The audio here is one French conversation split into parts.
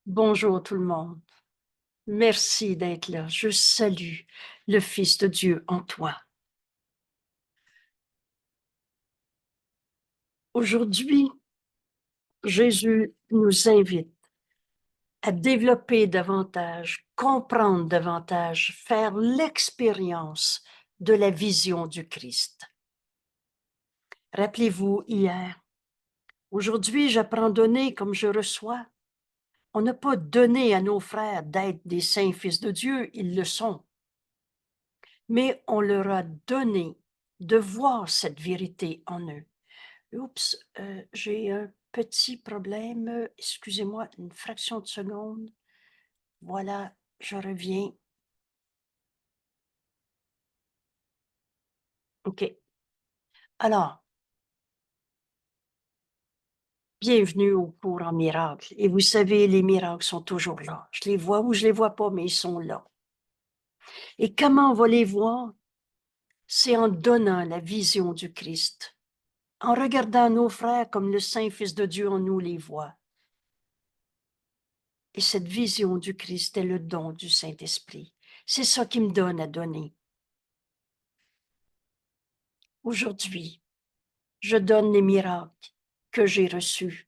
Bonjour tout le monde. Merci d'être là. Je salue le Fils de Dieu en toi. Aujourd'hui, Jésus nous invite à développer davantage, comprendre davantage, faire l'expérience de la vision du Christ. Rappelez-vous hier, aujourd'hui j'apprends à donner comme je reçois. On n'a pas donné à nos frères d'être des saints fils de Dieu, ils le sont. Mais on leur a donné de voir cette vérité en eux. Oups, j'ai un petit problème. Excusez-moi une fraction de seconde. Voilà, je reviens. OK. Alors, bienvenue au cours en miracle. Et vous savez, les miracles sont toujours là. Je les vois ou je les vois pas, mais ils sont là. Et comment on va les voir? C'est en donnant la vision du Christ, en regardant nos frères comme le Saint Fils de Dieu en nous les voit. Et cette vision du Christ est le don du Saint-Esprit. C'est ça qui me donne à donner. Aujourd'hui, je donne les miracles que j'ai reçus.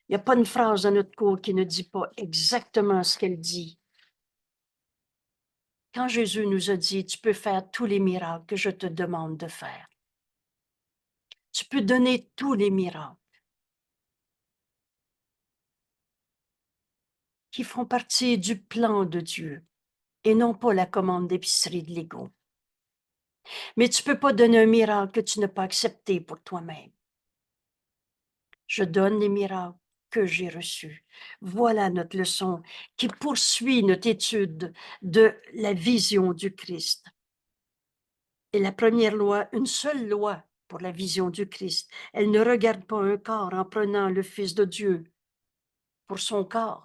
Il n'y a pas une phrase dans notre cours qui ne dit pas exactement ce qu'elle dit. Quand Jésus nous a dit, tu peux faire tous les miracles que je te demande de faire. Tu peux donner tous les miracles qui font partie du plan de Dieu et non pas la commande d'épicerie de l'ego. Mais tu ne peux pas donner un miracle que tu n'as pas accepté pour toi-même. Je donne les miracles que j'ai reçus. Voilà notre leçon qui poursuit notre étude de la vision du Christ. Et la première loi, une seule loi pour la vision du Christ. Elle ne regarde pas un corps en prenant le Fils de Dieu pour son corps.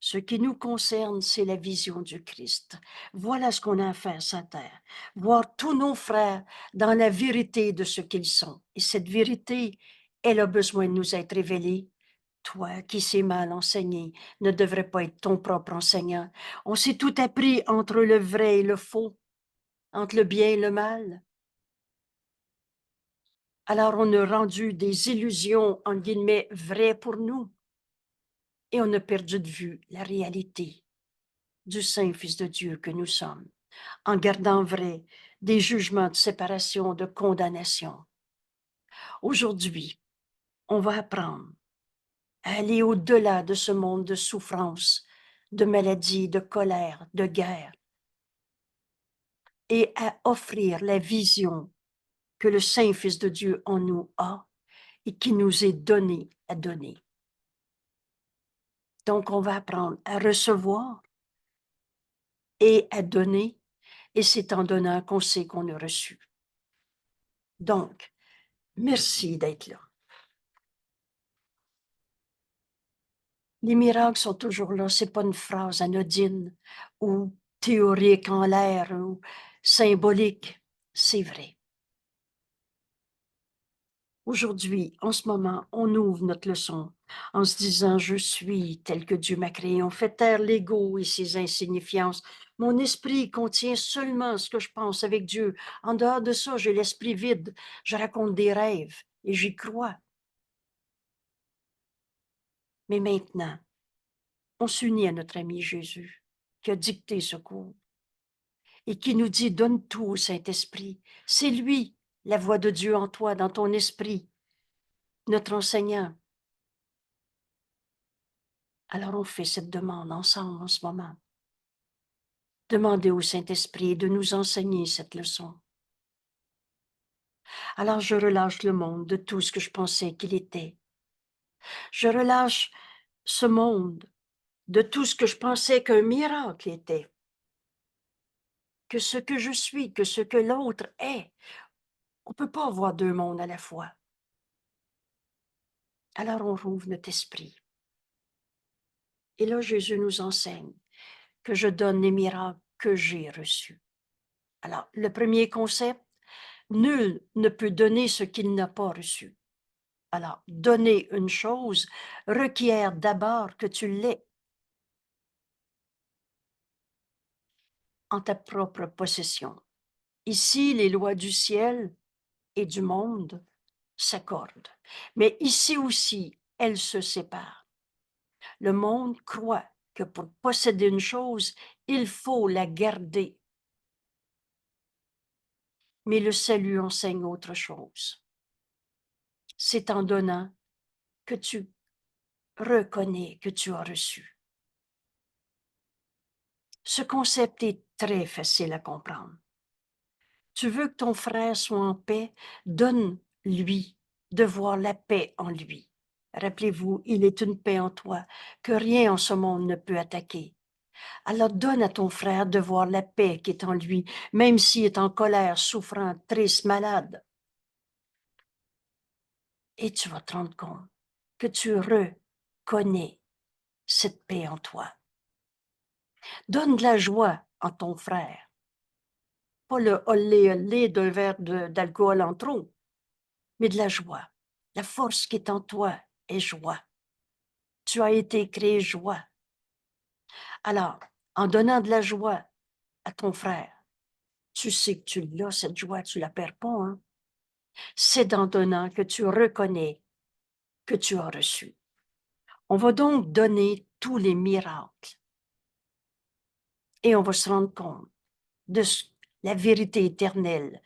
Ce qui nous concerne, c'est la vision du Christ. Voilà ce qu'on a à faire sur terre. Voir tous nos frères dans la vérité de ce qu'ils sont. Et cette vérité, elle a besoin de nous être révélée. Toi qui sais mal enseigner ne devrais pas être ton propre enseignant. On s'est tout appris entre le vrai et le faux, entre le bien et le mal. Alors on a rendu des illusions, en guillemets, vraies pour nous. Et on a perdu de vue la réalité du Saint-Fils de Dieu que nous sommes, en gardant vrai des jugements de séparation, de condamnation. Aujourd'hui, on va apprendre à aller au-delà de ce monde de souffrance, de maladie, de colère, de guerre, et à offrir la vision que le Saint-Fils de Dieu en nous a et qui nous est donnée à donner. Donc, on va apprendre à recevoir et à donner, et c'est en donnant qu'on sait qu'on a reçu. Donc, merci d'être là. Les miracles sont toujours là, c'est pas une phrase anodine ou théorique en l'air ou symbolique, c'est vrai. Aujourd'hui, en ce moment, on ouvre notre leçon en se disant « Je suis tel que Dieu m'a créé ». On fait taire l'ego et ses insignifiances. Mon esprit contient seulement ce que je pense avec Dieu. En dehors de ça, j'ai l'esprit vide. Je raconte des rêves et j'y crois. Mais maintenant, on s'unit à notre ami Jésus qui a dicté ce cours et qui nous dit « Donne tout au Saint-Esprit ». C'est lui, la voix de Dieu en toi, dans ton esprit, notre enseignant. Alors on fait cette demande ensemble en ce moment. Demandez au Saint-Esprit de nous enseigner cette leçon. Alors je relâche le monde de tout ce que je pensais qu'il était. Je relâche ce monde de tout ce que je pensais qu'un miracle était. Que ce que je suis, que ce que l'autre est. On ne peut pas avoir deux mondes à la fois. Alors on rouvre notre esprit. Et là, Jésus nous enseigne que je donne les miracles que j'ai reçus. Alors, le premier concept, nul ne peut donner ce qu'il n'a pas reçu. Alors, donner une chose requiert d'abord que tu l'aies en ta propre possession. Ici, les lois du ciel et du monde s'accordent, mais ici aussi, elles se séparent. Le monde croit que pour posséder une chose, il faut la garder. Mais le salut enseigne autre chose. C'est en donnant que tu reconnais que tu as reçu. Ce concept est très facile à comprendre. Tu veux que ton frère soit en paix, donne-lui de voir la paix en lui. Rappelez-vous, il est une paix en toi que rien en ce monde ne peut attaquer. Alors donne à ton frère de voir la paix qui est en lui, même s'il est en colère, souffrant, triste, malade. Et tu vas te rendre compte que tu reconnais cette paix en toi. Donne de la joie à ton frère. Pas le olé olé d'un verre d'alcool en trop, mais de la joie. La force qui est en toi est joie. Tu as été créé joie. Alors, en donnant de la joie à ton frère, tu sais que tu l'as, cette joie, tu la perds pas, hein? C'est en donnant que tu reconnais que tu as reçu. On va donc donner tous les miracles et on va se rendre compte de la vérité éternelle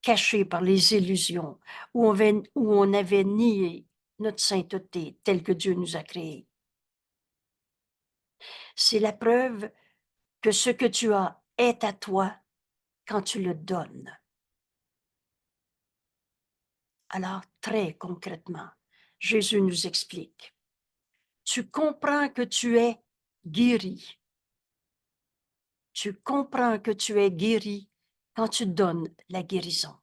cachée par les illusions où on avait nié notre sainteté telle que Dieu nous a créée. C'est la preuve que ce que tu as est à toi quand tu le donnes. Alors, très concrètement, Jésus nous explique. Tu comprends que tu es guéri. Tu comprends que tu es guéri quand tu donnes la guérison.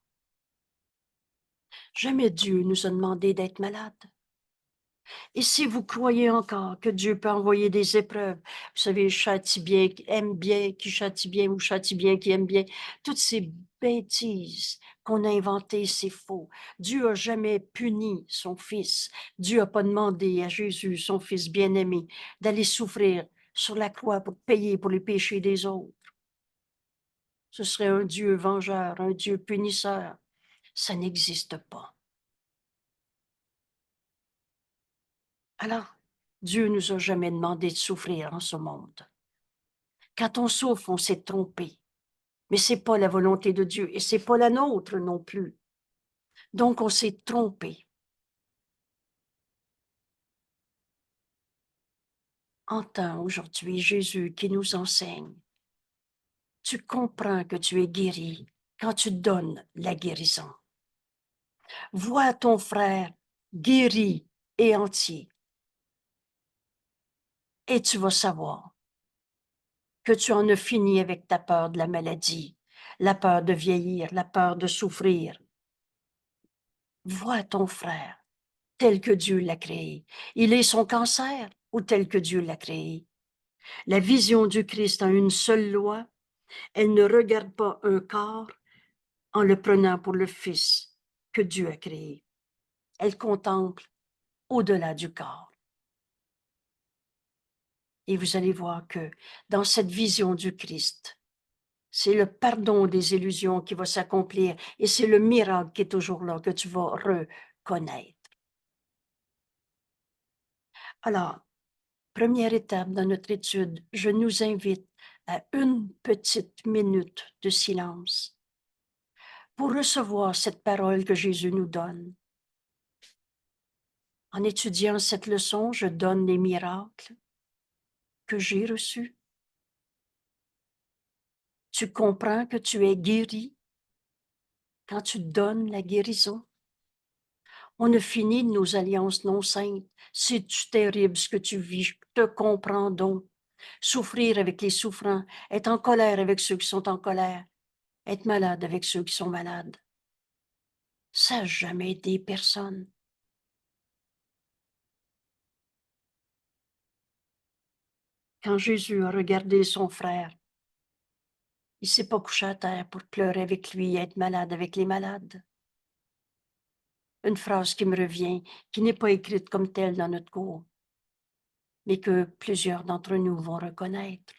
Jamais Dieu nous a demandé d'être malades. Et si vous croyez encore que Dieu peut envoyer des épreuves, vous savez, châtie bien, aime bien, qui châtie bien ou châtie bien, qui aime bien, toutes ces bêtises qu'on a inventées, c'est faux. Dieu a jamais puni son fils. Dieu a pas demandé à Jésus, son fils bien-aimé, d'aller souffrir sur la croix pour payer pour les péchés des autres. Ce serait un Dieu vengeur, un Dieu punisseur. Ça n'existe pas. Alors, Dieu nous a jamais demandé de souffrir en ce monde. Quand on souffre, on s'est trompé. Mais c'est pas la volonté de Dieu et c'est pas la nôtre non plus. Donc, on s'est trompé. Entends aujourd'hui Jésus qui nous enseigne. Tu comprends que tu es guéri quand tu donnes la guérison. Vois ton frère guéri et entier. Et tu vas savoir que tu en as fini avec ta peur de la maladie, la peur de vieillir, la peur de souffrir. Vois ton frère tel que Dieu l'a créé. Il est son cancer ou tel que Dieu l'a créé. La vision du Christ a une seule loi. Elle ne regarde pas un corps en le prenant pour le Fils que Dieu a créé. Elle contemple au-delà du corps. Et vous allez voir que dans cette vision du Christ, c'est le pardon des illusions qui va s'accomplir et c'est le miracle qui est toujours là que tu vas reconnaître. Alors, première étape dans notre étude, je nous invite à une petite minute de silence pour recevoir cette parole que Jésus nous donne. En étudiant cette leçon, je donne les miracles que j'ai reçus. Tu comprends que tu es guéri quand tu donnes la guérison. On a fini de nos alliances non saintes. C'est terrible ce que tu vis, je te comprends donc. Souffrir avec les souffrants, être en colère avec ceux qui sont en colère, être malade avec ceux qui sont malades. Ça n'a jamais aidé personne. Quand Jésus a regardé son frère, il ne s'est pas couché à terre pour pleurer avec lui et être malade avec les malades. une phrase qui me revient, qui n'est pas écrite comme telle dans notre cours, mais que plusieurs d'entre nous vont reconnaître.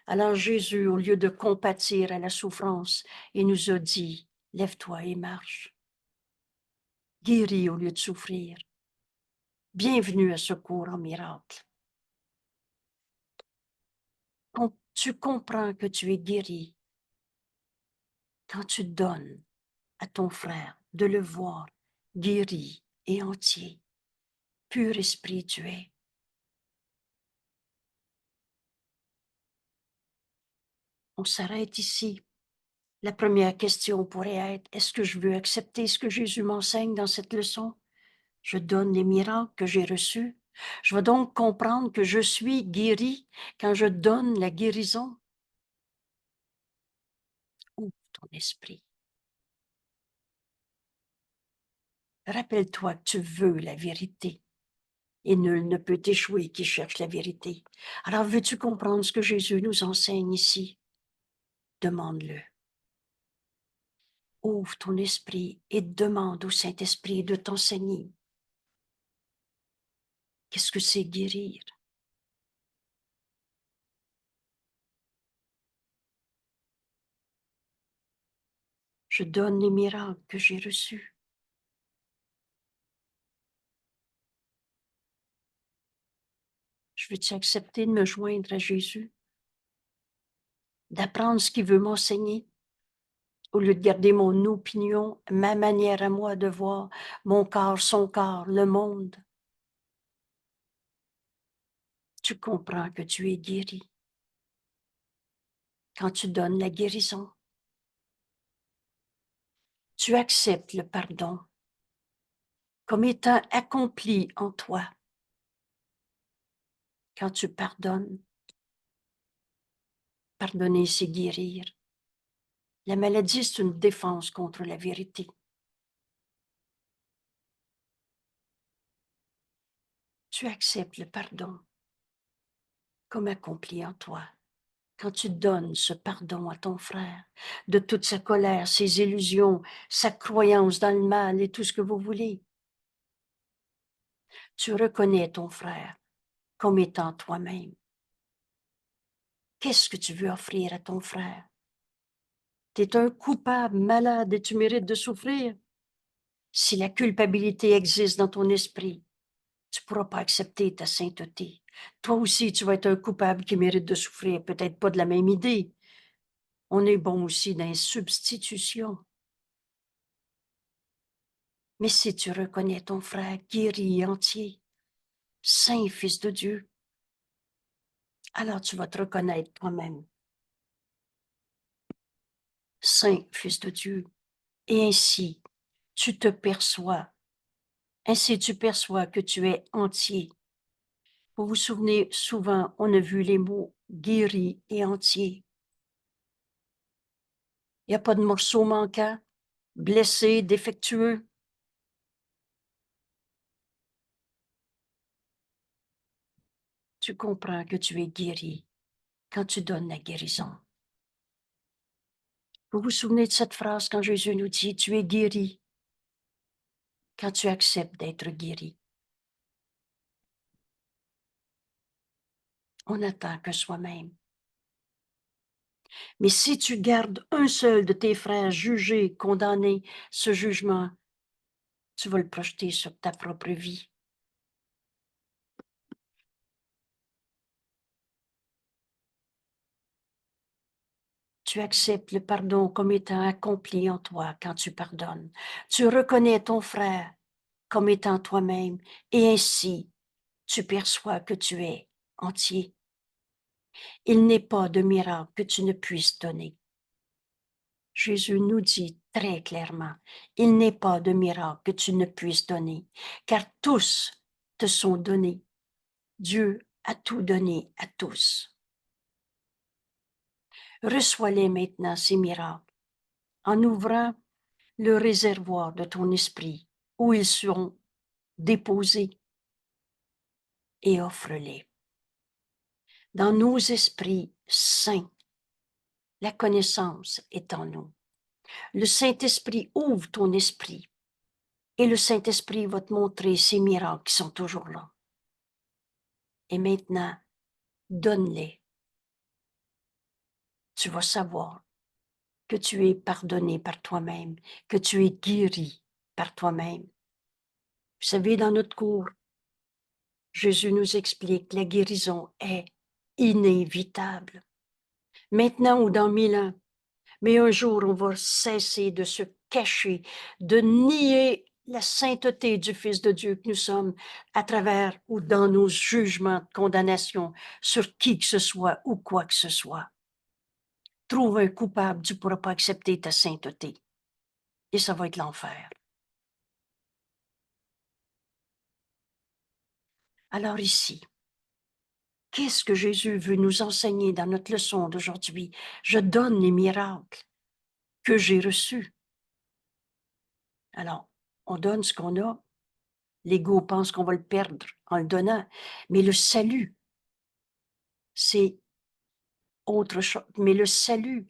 Alors Jésus, au lieu de compatir à la souffrance, il nous a dit, lève-toi et marche. Guéris au lieu de souffrir. Bienvenue à ce cours en miracle. Quand tu comprends que tu es guéri, quand tu donnes à ton frère de le voir guéri et entier, pur esprit tu es. On s'arrête ici. La première question pourrait être, est-ce que je veux accepter ce que Jésus m'enseigne dans cette leçon? Je donne les miracles que j'ai reçus. Je vais donc comprendre que je suis guéri quand je donne la guérison. Ouvre ton esprit. Rappelle-toi que tu veux la vérité et nul ne peut échouer qui cherche la vérité. Alors veux-tu comprendre ce que Jésus nous enseigne ici? Demande-le. Ouvre ton esprit et demande au Saint-Esprit de t'enseigner. Qu'est-ce que c'est guérir? Je donne les miracles que j'ai reçus. Je veux-tu accepter de me joindre à Jésus? D'apprendre ce qu'il veut m'enseigner? Au lieu de garder mon opinion, ma manière à moi de voir mon corps, son corps, le monde. Tu comprends que tu es guéri quand tu donnes la guérison. Tu acceptes le pardon comme étant accompli en toi. Quand tu pardonnes, pardonner, c'est guérir. La maladie, c'est une défense contre la vérité. Tu acceptes le pardon comme accompli en toi. Quand tu donnes ce pardon à ton frère, de toute sa colère, ses illusions, sa croyance dans le mal et tout ce que vous voulez, tu reconnais ton frère comme étant toi-même. Qu'est-ce que tu veux offrir à ton frère? Tu es un coupable, malade et tu mérites de souffrir. Si la culpabilité existe dans ton esprit, tu ne pourras pas accepter ta sainteté. Toi aussi, tu vas être un coupable qui mérite de souffrir, peut-être pas de la même idée. On est bon aussi dans les substitutions. Mais si tu reconnais ton frère guéri et entier, saint Fils de Dieu, alors tu vas te reconnaître toi-même. Saint Fils de Dieu. Et ainsi, tu te perçois. Ainsi, tu perçois que tu es entier. Vous vous souvenez, souvent, on a vu les mots guéri et entier. Il n'y a pas de morceau manquant, blessé, défectueux. Tu comprends que tu es guéri quand tu donnes la guérison. Vous vous souvenez de cette phrase quand Jésus nous dit, tu es guéri quand tu acceptes d'être guéri. On n'attend que soi-même. Mais si tu gardes un seul de tes frères jugé, condamné, ce jugement, tu vas le projeter sur ta propre vie. Tu acceptes le pardon comme étant accompli en toi quand tu pardonnes. Tu reconnais ton frère comme étant toi-même et ainsi tu perçois que tu es entier. Il n'est pas de miracle que tu ne puisses donner. Jésus nous dit très clairement, il n'est pas de miracle que tu ne puisses donner, car tous te sont donnés. Dieu a tout donné à tous. Reçois-les maintenant, ces miracles, en ouvrant le réservoir de ton esprit où ils seront déposés et offre-les. Dans nos esprits saints, la connaissance est en nous. Le Saint-Esprit ouvre ton esprit Et le Saint-Esprit va te montrer ces miracles qui sont toujours là. Et maintenant, donne-les. Tu vas savoir que tu es pardonné par toi-même, que tu es guéri par toi-même. Vous savez, dans notre cours, Jésus nous explique que la guérison est inévitable. Maintenant ou dans 1000 ans, mais un jour, on va cesser de se cacher, de nier la sainteté du Fils de Dieu que nous sommes à travers ou dans nos jugements de condamnation sur qui que ce soit ou quoi que ce soit. Trouve un coupable, tu ne pourras pas accepter ta sainteté. Et ça va être l'enfer. Alors ici, qu'est-ce que Jésus veut nous enseigner dans notre leçon d'aujourd'hui? Je donne les miracles que j'ai reçus. Alors, on donne ce qu'on a. L'ego pense qu'on va le perdre en le donnant. Mais le salut, c'est autre chose. Mais le salut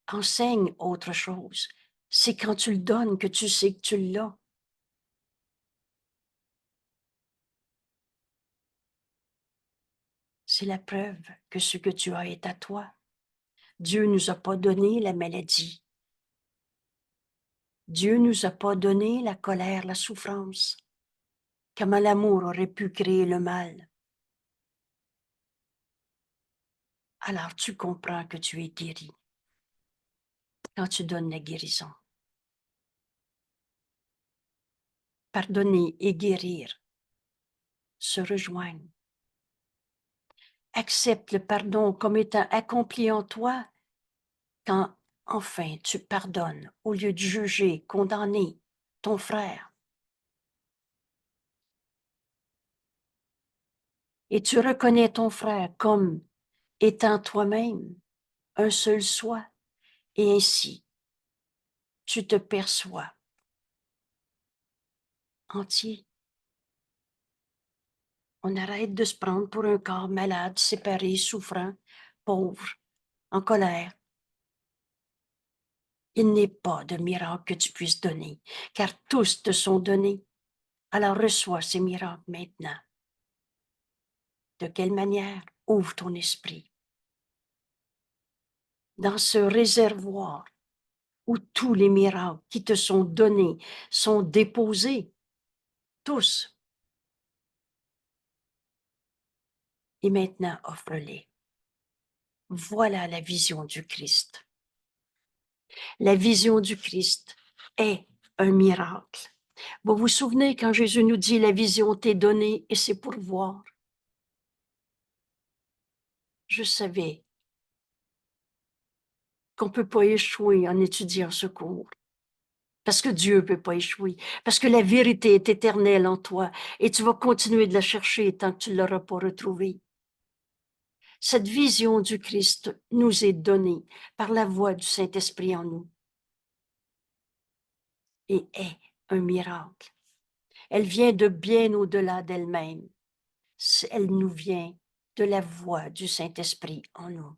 enseigne autre chose. C'est quand tu le donnes que tu sais que tu l'as. C'est la preuve que ce que tu as est à toi. Dieu ne nous a pas donné la maladie. Dieu ne nous a pas donné la colère, la souffrance. Comment l'amour aurait pu créer le mal? Alors tu comprends que tu es guéri quand tu donnes la guérison. Pardonner et guérir se rejoignent. Accepte le pardon comme étant accompli en toi quand enfin tu pardonnes au lieu de juger, condamner ton frère. Et tu reconnais ton frère comme étant toi-même un seul soi. Et ainsi, tu te perçois entier. On arrête de se prendre pour un corps malade, séparé, souffrant, pauvre, en colère. Il n'est pas de miracle que tu puisses donner, car tous te sont donnés. Alors reçois ces miracles maintenant. De quelle manière? Ouvre ton esprit. Dans ce réservoir où tous les miracles qui te sont donnés sont déposés, tous. Et maintenant, offre-les. Voilà la vision du Christ. La vision du Christ est un miracle. Vous vous souvenez quand Jésus nous dit la vision t'est donnée et c'est pour voir. Je savais qu'on ne peut pas échouer en étudiant ce cours. Parce que Dieu ne peut pas échouer. Parce que la vérité est éternelle en toi et tu vas continuer de la chercher tant que tu ne l'auras pas retrouvée. Cette vision du Christ nous est donnée par la voix du Saint-Esprit en nous et est un miracle. Elle vient de bien au-delà d'elle-même. Elle nous vient de la voix du Saint-Esprit en nous.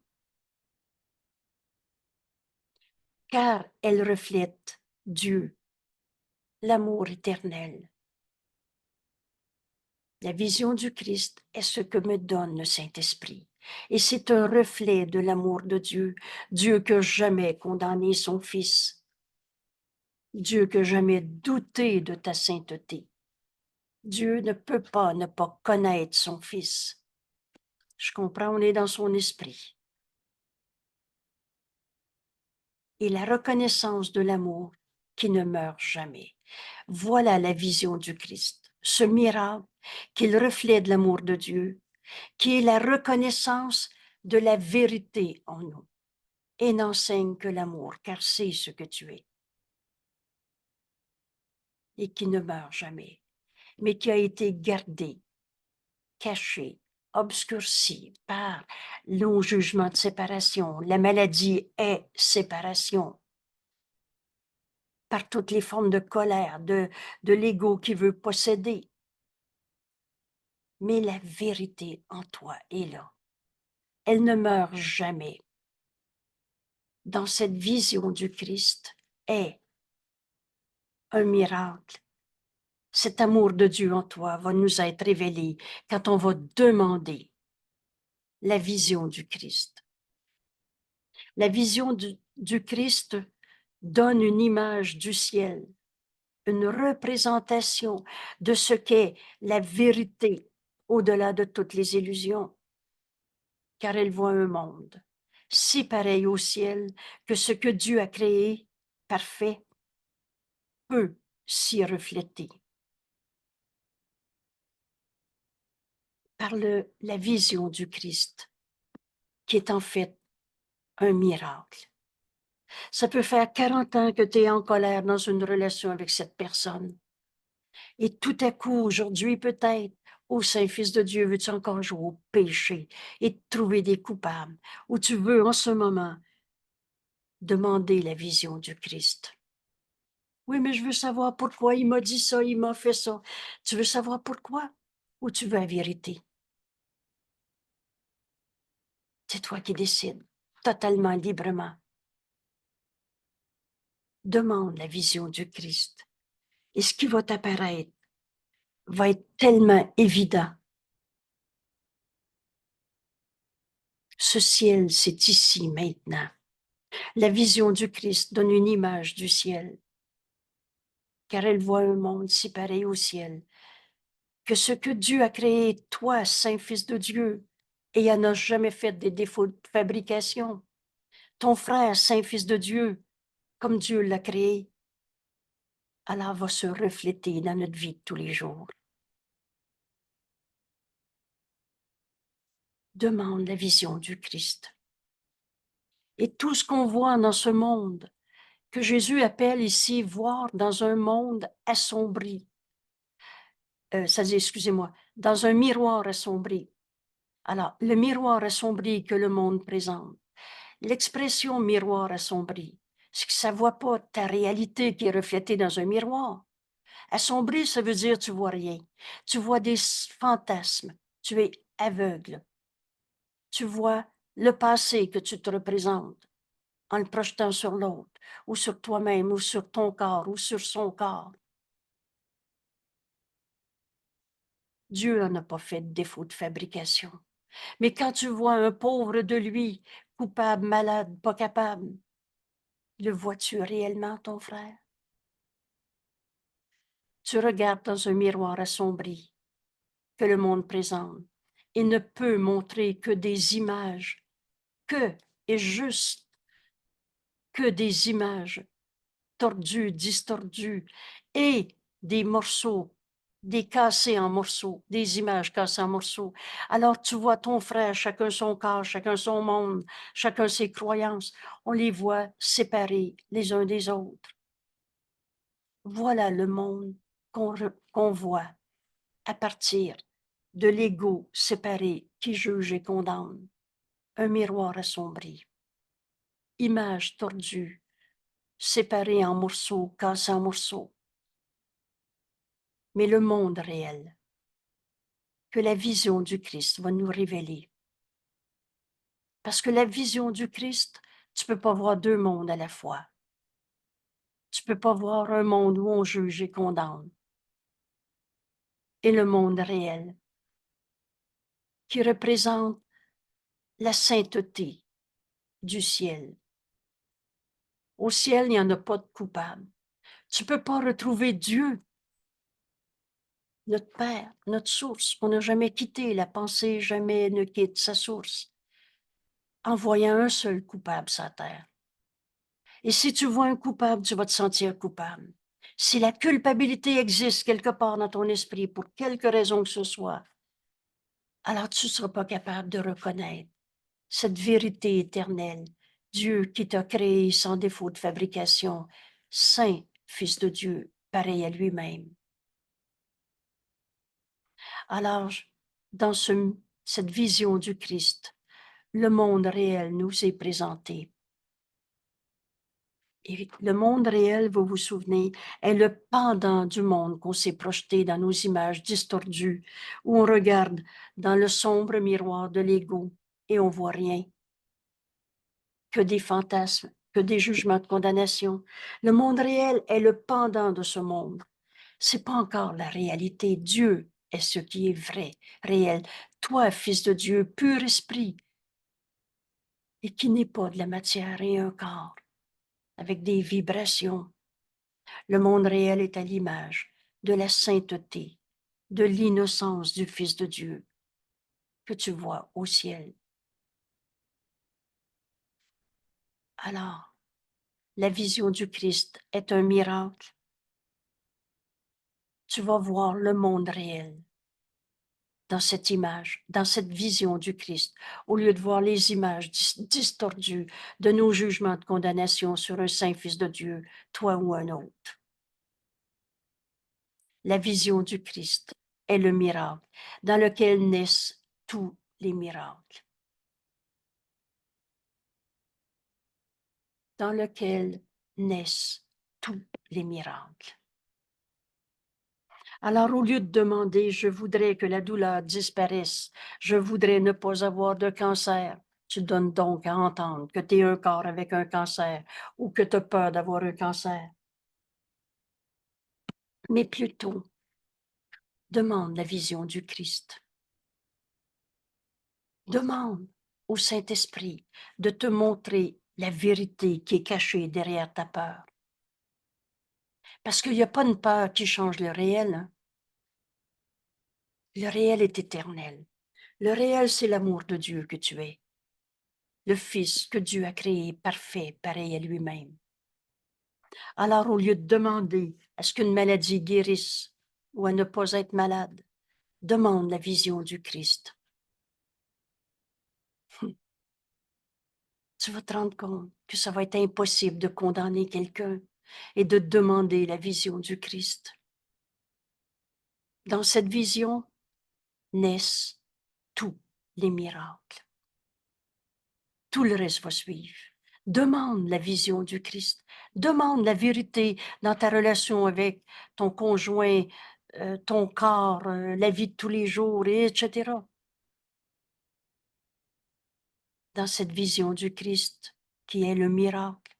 Car elle reflète Dieu, l'amour éternel. La vision du Christ est ce que me donne le Saint-Esprit. Et c'est un reflet de l'amour de Dieu, Dieu qui n'a jamais condamné son Fils, Dieu qui n'a jamais douté de ta sainteté. Dieu ne peut pas ne pas connaître son Fils. Je comprends, on est dans son esprit. Et la reconnaissance de l'amour qui ne meurt jamais. Voilà la vision du Christ, ce miracle qui est le reflet de l'amour de Dieu, qui est la reconnaissance de la vérité en nous et n'enseigne que l'amour, car c'est ce que tu es et qui ne meurt jamais, mais qui a été gardé, caché, obscurci par nos jugements de séparation. La maladie est séparation. Par toutes les formes de colère, de l'ego qui veut posséder. Mais la vérité en toi est là. Elle ne meurt jamais. Dans cette vision du Christ est un miracle Cet amour de Dieu en toi va nous être révélé quand on va demander la vision du Christ. La vision du Christ donne une image du ciel, une représentation de ce qu'est la vérité au-delà de toutes les illusions, car elle voit un monde si pareil au ciel que ce que Dieu a créé, parfait, peut s'y refléter. Par la vision du Christ, qui est en fait un miracle. Ça peut faire 40 ans que tu es en colère dans une relation avec cette personne. Et tout à coup, aujourd'hui peut-être, ô Saint-Fils de Dieu, veux-tu encore jouer au péché et trouver des coupables? Ou tu veux en ce moment demander la vision du Christ? Oui, mais je veux savoir pourquoi il m'a dit ça, il m'a fait ça. Tu veux savoir pourquoi? Ou tu veux la vérité? C'est toi qui décides, totalement librement. Demande la vision du Christ. Et ce qui va t'apparaître va être tellement évident. Ce ciel, c'est ici, maintenant. La vision du Christ donne une image du ciel, car elle voit un monde si pareil au ciel, que ce que Dieu a créé, toi, Saint-Fils de Dieu, et il n'a jamais fait des défauts de fabrication. Ton frère, Saint-Fils de Dieu, comme Dieu l'a créé, alors va se refléter dans notre vie de tous les jours. Demande la vision du Christ. Et tout ce qu'on voit dans ce monde, que Jésus appelle ici voir dans un monde assombri, ça dit, excusez-moi, dans un miroir assombri. Alors, le miroir assombri que le monde présente, l'expression miroir assombri, c'est que ça ne voit pas ta réalité qui est reflétée dans un miroir. Assombri, ça veut dire tu vois rien. Tu vois des fantasmes. Tu es aveugle. Tu vois le passé que tu te représentes en le projetant sur l'autre, ou sur toi-même, ou sur ton corps, ou sur son corps. Dieu n'a pas fait de défaut de fabrication. Mais quand tu vois un pauvre de lui, coupable, malade, pas capable, le vois-tu réellement, ton frère? Tu regardes dans un miroir assombri que le monde présente et ne peut montrer que des images, que et juste que des images tordues, distordues et des morceaux, des cassés en morceaux, des images cassées en morceaux. Alors tu vois ton frère, chacun son corps, chacun son monde, chacun ses croyances. On les voit séparés les uns des autres. Voilà le monde qu'on voit à partir de l'ego séparé qui juge et condamne. Un miroir assombri. Images tordues, séparées en morceaux, cassées en morceaux. Mais le monde réel que la vision du Christ va nous révéler. Parce que la vision du Christ, tu peux pas voir deux mondes à la fois. Tu peux pas voir un monde où on juge et condamne. Et le monde réel qui représente la sainteté du ciel. Au ciel, il n'y en a pas de coupable. Tu peux pas retrouver Dieu, notre Père, notre source. On n'a jamais quitté la pensée, jamais ne quitte sa source, en voyant un seul coupable sur la terre. Et si tu vois un coupable, tu vas te sentir coupable. Si la culpabilité existe quelque part dans ton esprit, pour quelque raison que ce soit, alors tu ne seras pas capable de reconnaître cette vérité éternelle. Dieu qui t'a créé sans défaut de fabrication, saint Fils de Dieu, pareil à lui-même. Alors, dans cette vision du Christ, le monde réel nous est présenté. Et le monde réel, vous vous souvenez, est le pendant du monde qu'on s'est projeté dans nos images distordues, où on regarde dans le sombre miroir de l'ego et on voit rien, que des fantasmes, que des jugements de condamnation. Le monde réel est le pendant de ce monde. c'est pas encore la réalité. Dieu est ce qui est vrai, réel. Toi, fils de Dieu, pur esprit, et qui n'est pas de la matière et un corps, avec des vibrations. Le monde réel est à l'image de la sainteté, de l'innocence du Fils de Dieu que tu vois au ciel. Alors, la vision du Christ est un miracle. Tu vas voir le monde réel dans cette image, dans cette vision du Christ, au lieu de voir les images distordues de nos jugements de condamnation sur un saint Fils de Dieu, toi ou un autre. La vision du Christ est le miracle dans lequel naissent tous les miracles, dans lequel naissent tous les miracles. Alors, au lieu de demander, je voudrais que la douleur disparaisse, je voudrais ne pas avoir de cancer, tu donnes donc à entendre que tu es un corps avec un cancer ou que tu as peur d'avoir un cancer. Mais plutôt, demande la vision du Christ. Demande au Saint-Esprit de te montrer la vérité qui est cachée derrière ta peur. Parce qu'il n'y a pas une peur qui change le réel. Hein? Le réel est éternel. Le réel, c'est l'amour de Dieu que tu es. Le Fils que Dieu a créé parfait, pareil à lui-même. Alors, au lieu de demander à ce qu'une maladie guérisse ou à ne pas être malade, demande la vision du Christ. Tu vas te rendre compte que ça va être impossible de condamner quelqu'un et de demander la vision du Christ. Dans cette vision naissent tous les miracles. Tout le reste va suivre. Demande la vision du Christ. Demande la vérité dans ta relation avec ton conjoint, ton corps, la vie de tous les jours, etc. Dans cette vision du Christ qui est le miracle,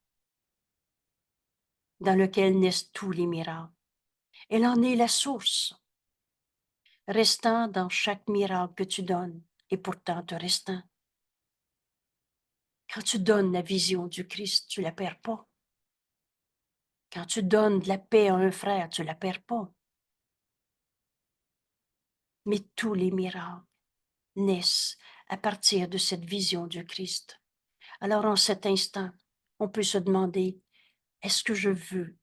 dans lequel naissent tous les miracles. Elle en est la source, restant dans chaque miracle que tu donnes, et pourtant te restant. Quand tu donnes la vision du Christ, tu ne la perds pas. Quand tu donnes de la paix à un frère, tu ne la perds pas. Mais tous les miracles naissent à partir de cette vision du Christ. Alors en cet instant, on peut se demander, est-ce que je veux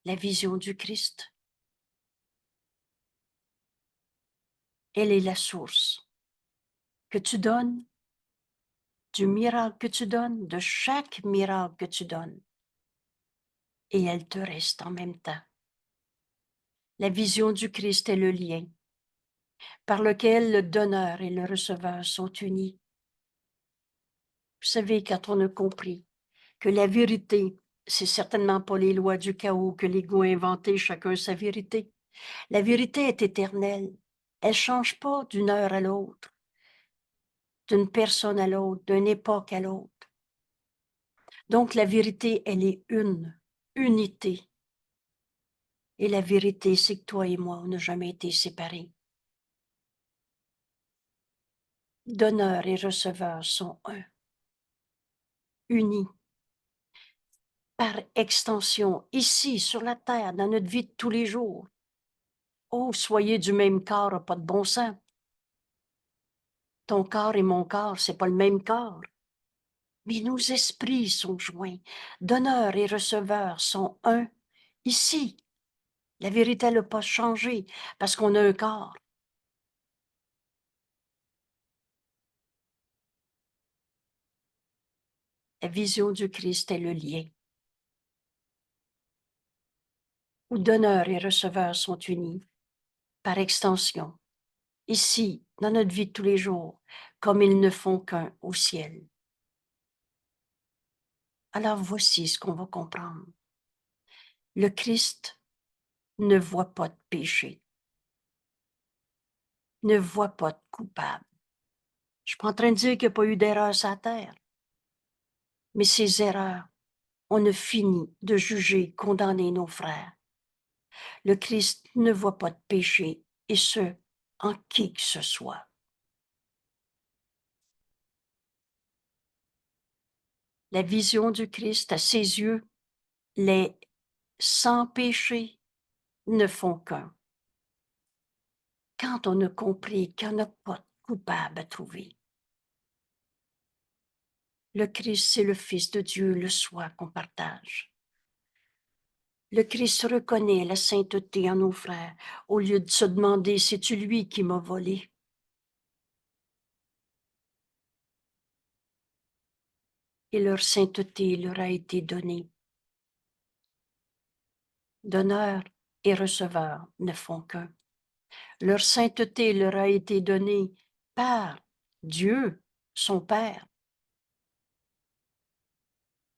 la vision du Christ? Elle est la source que tu donnes, du miracle que tu donnes, de chaque miracle que tu donnes. Et elle te reste en même temps. La vision du Christ est le lien par lequel le donneur et le receveur sont unis. Vous savez, quand on a compris que la vérité, c'est certainement pas les lois du chaos que l'ego a inventé, chacun sa vérité. La vérité est éternelle. Elle change pas d'une heure à l'autre, d'une personne à l'autre, d'une époque à l'autre. Donc la vérité, elle est une, unité. Et la vérité, c'est que toi et moi, on n'a jamais été séparés. Donneur et receveur sont un, unis. Par extension, ici, sur la terre, dans notre vie de tous les jours. Oh, soyez du même corps, pas de bon sens. Ton corps et mon corps, c'est pas le même corps. Mais nos esprits sont joints. Donneur et receveur sont un. Ici, la vérité n'a pas changé parce qu'on a un corps. La vision du Christ est le lien où donneur et receveur sont unis. Par extension, ici, dans notre vie de tous les jours, comme ils ne font qu'un au ciel. Alors voici ce qu'on va comprendre. Le Christ ne voit pas de péché, ne voit pas de coupable. Je ne suis pas en train de dire qu'il n'y a pas eu d'erreur sur la terre, mais ces erreurs, on a fini de juger, condamner nos frères. Le Christ ne voit pas de péché, et ce, en qui que ce soit. La vision du Christ, à ses yeux, les sans péché ne font qu'un. Quand on a compris qu'il n'y en a pas de coupable à trouver, le Christ, c'est le Fils de Dieu, le soi qu'on partage. Le Christ reconnaît la sainteté en nos frères, au lieu de se demander, c'est-tu lui qui m'a volé? Et leur sainteté leur a été donnée. Donneur et receveur ne font qu'un. Leur sainteté leur a été donnée par Dieu, son Père.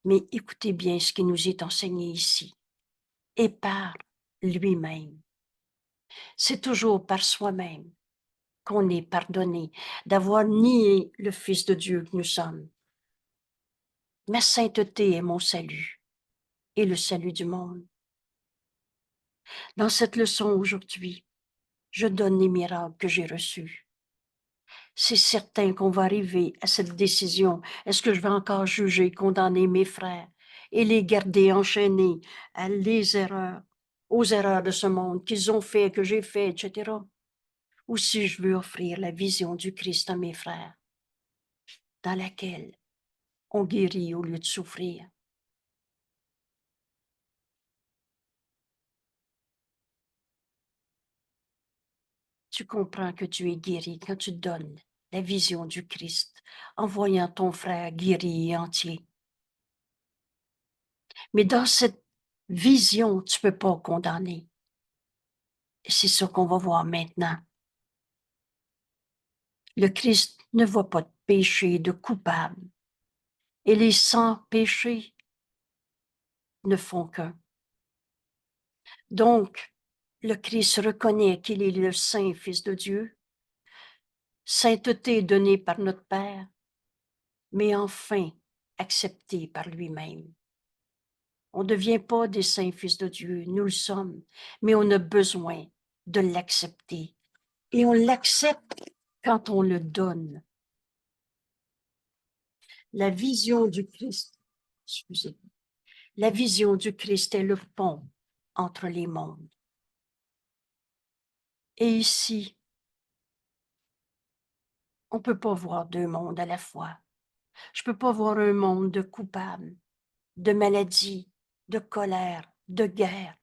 Mais écoutez bien ce qui nous est enseigné ici. Et par lui-même. C'est toujours par soi-même qu'on est pardonné d'avoir nié le Fils de Dieu que nous sommes. Ma sainteté est mon salut et le salut du monde. Dans cette leçon aujourd'hui, je donne les miracles que j'ai reçus. C'est certain qu'on va arriver à cette décision. Est-ce que je vais encore juger, condamner mes frères et les garder enchaînés à aux erreurs de ce monde qu'ils ont fait, que j'ai fait, etc. Ou si je veux offrir la vision du Christ à mes frères, dans laquelle on guérit au lieu de souffrir. Tu comprends que tu es guéri quand tu donnes la vision du Christ en voyant ton frère guéri et entier. Mais dans cette vision, tu ne peux pas condamner. Et c'est ce qu'on va voir maintenant. Le Christ ne voit pas de péché, de coupable. Et les sans péchés ne font qu'un. Donc, le Christ reconnaît qu'il est le Saint Fils de Dieu, sainteté donnée par notre Père, mais enfin acceptée par lui-même. On ne devient pas des saints fils de Dieu, nous le sommes, mais on a besoin de l'accepter. Et on l'accepte quand on le donne. La vision du Christ, excusez, la vision du Christ est le pont entre les mondes. Et ici, on ne peut pas voir deux mondes à la fois. Je ne peux pas voir un monde de coupables, de maladie, de colère, de guerre,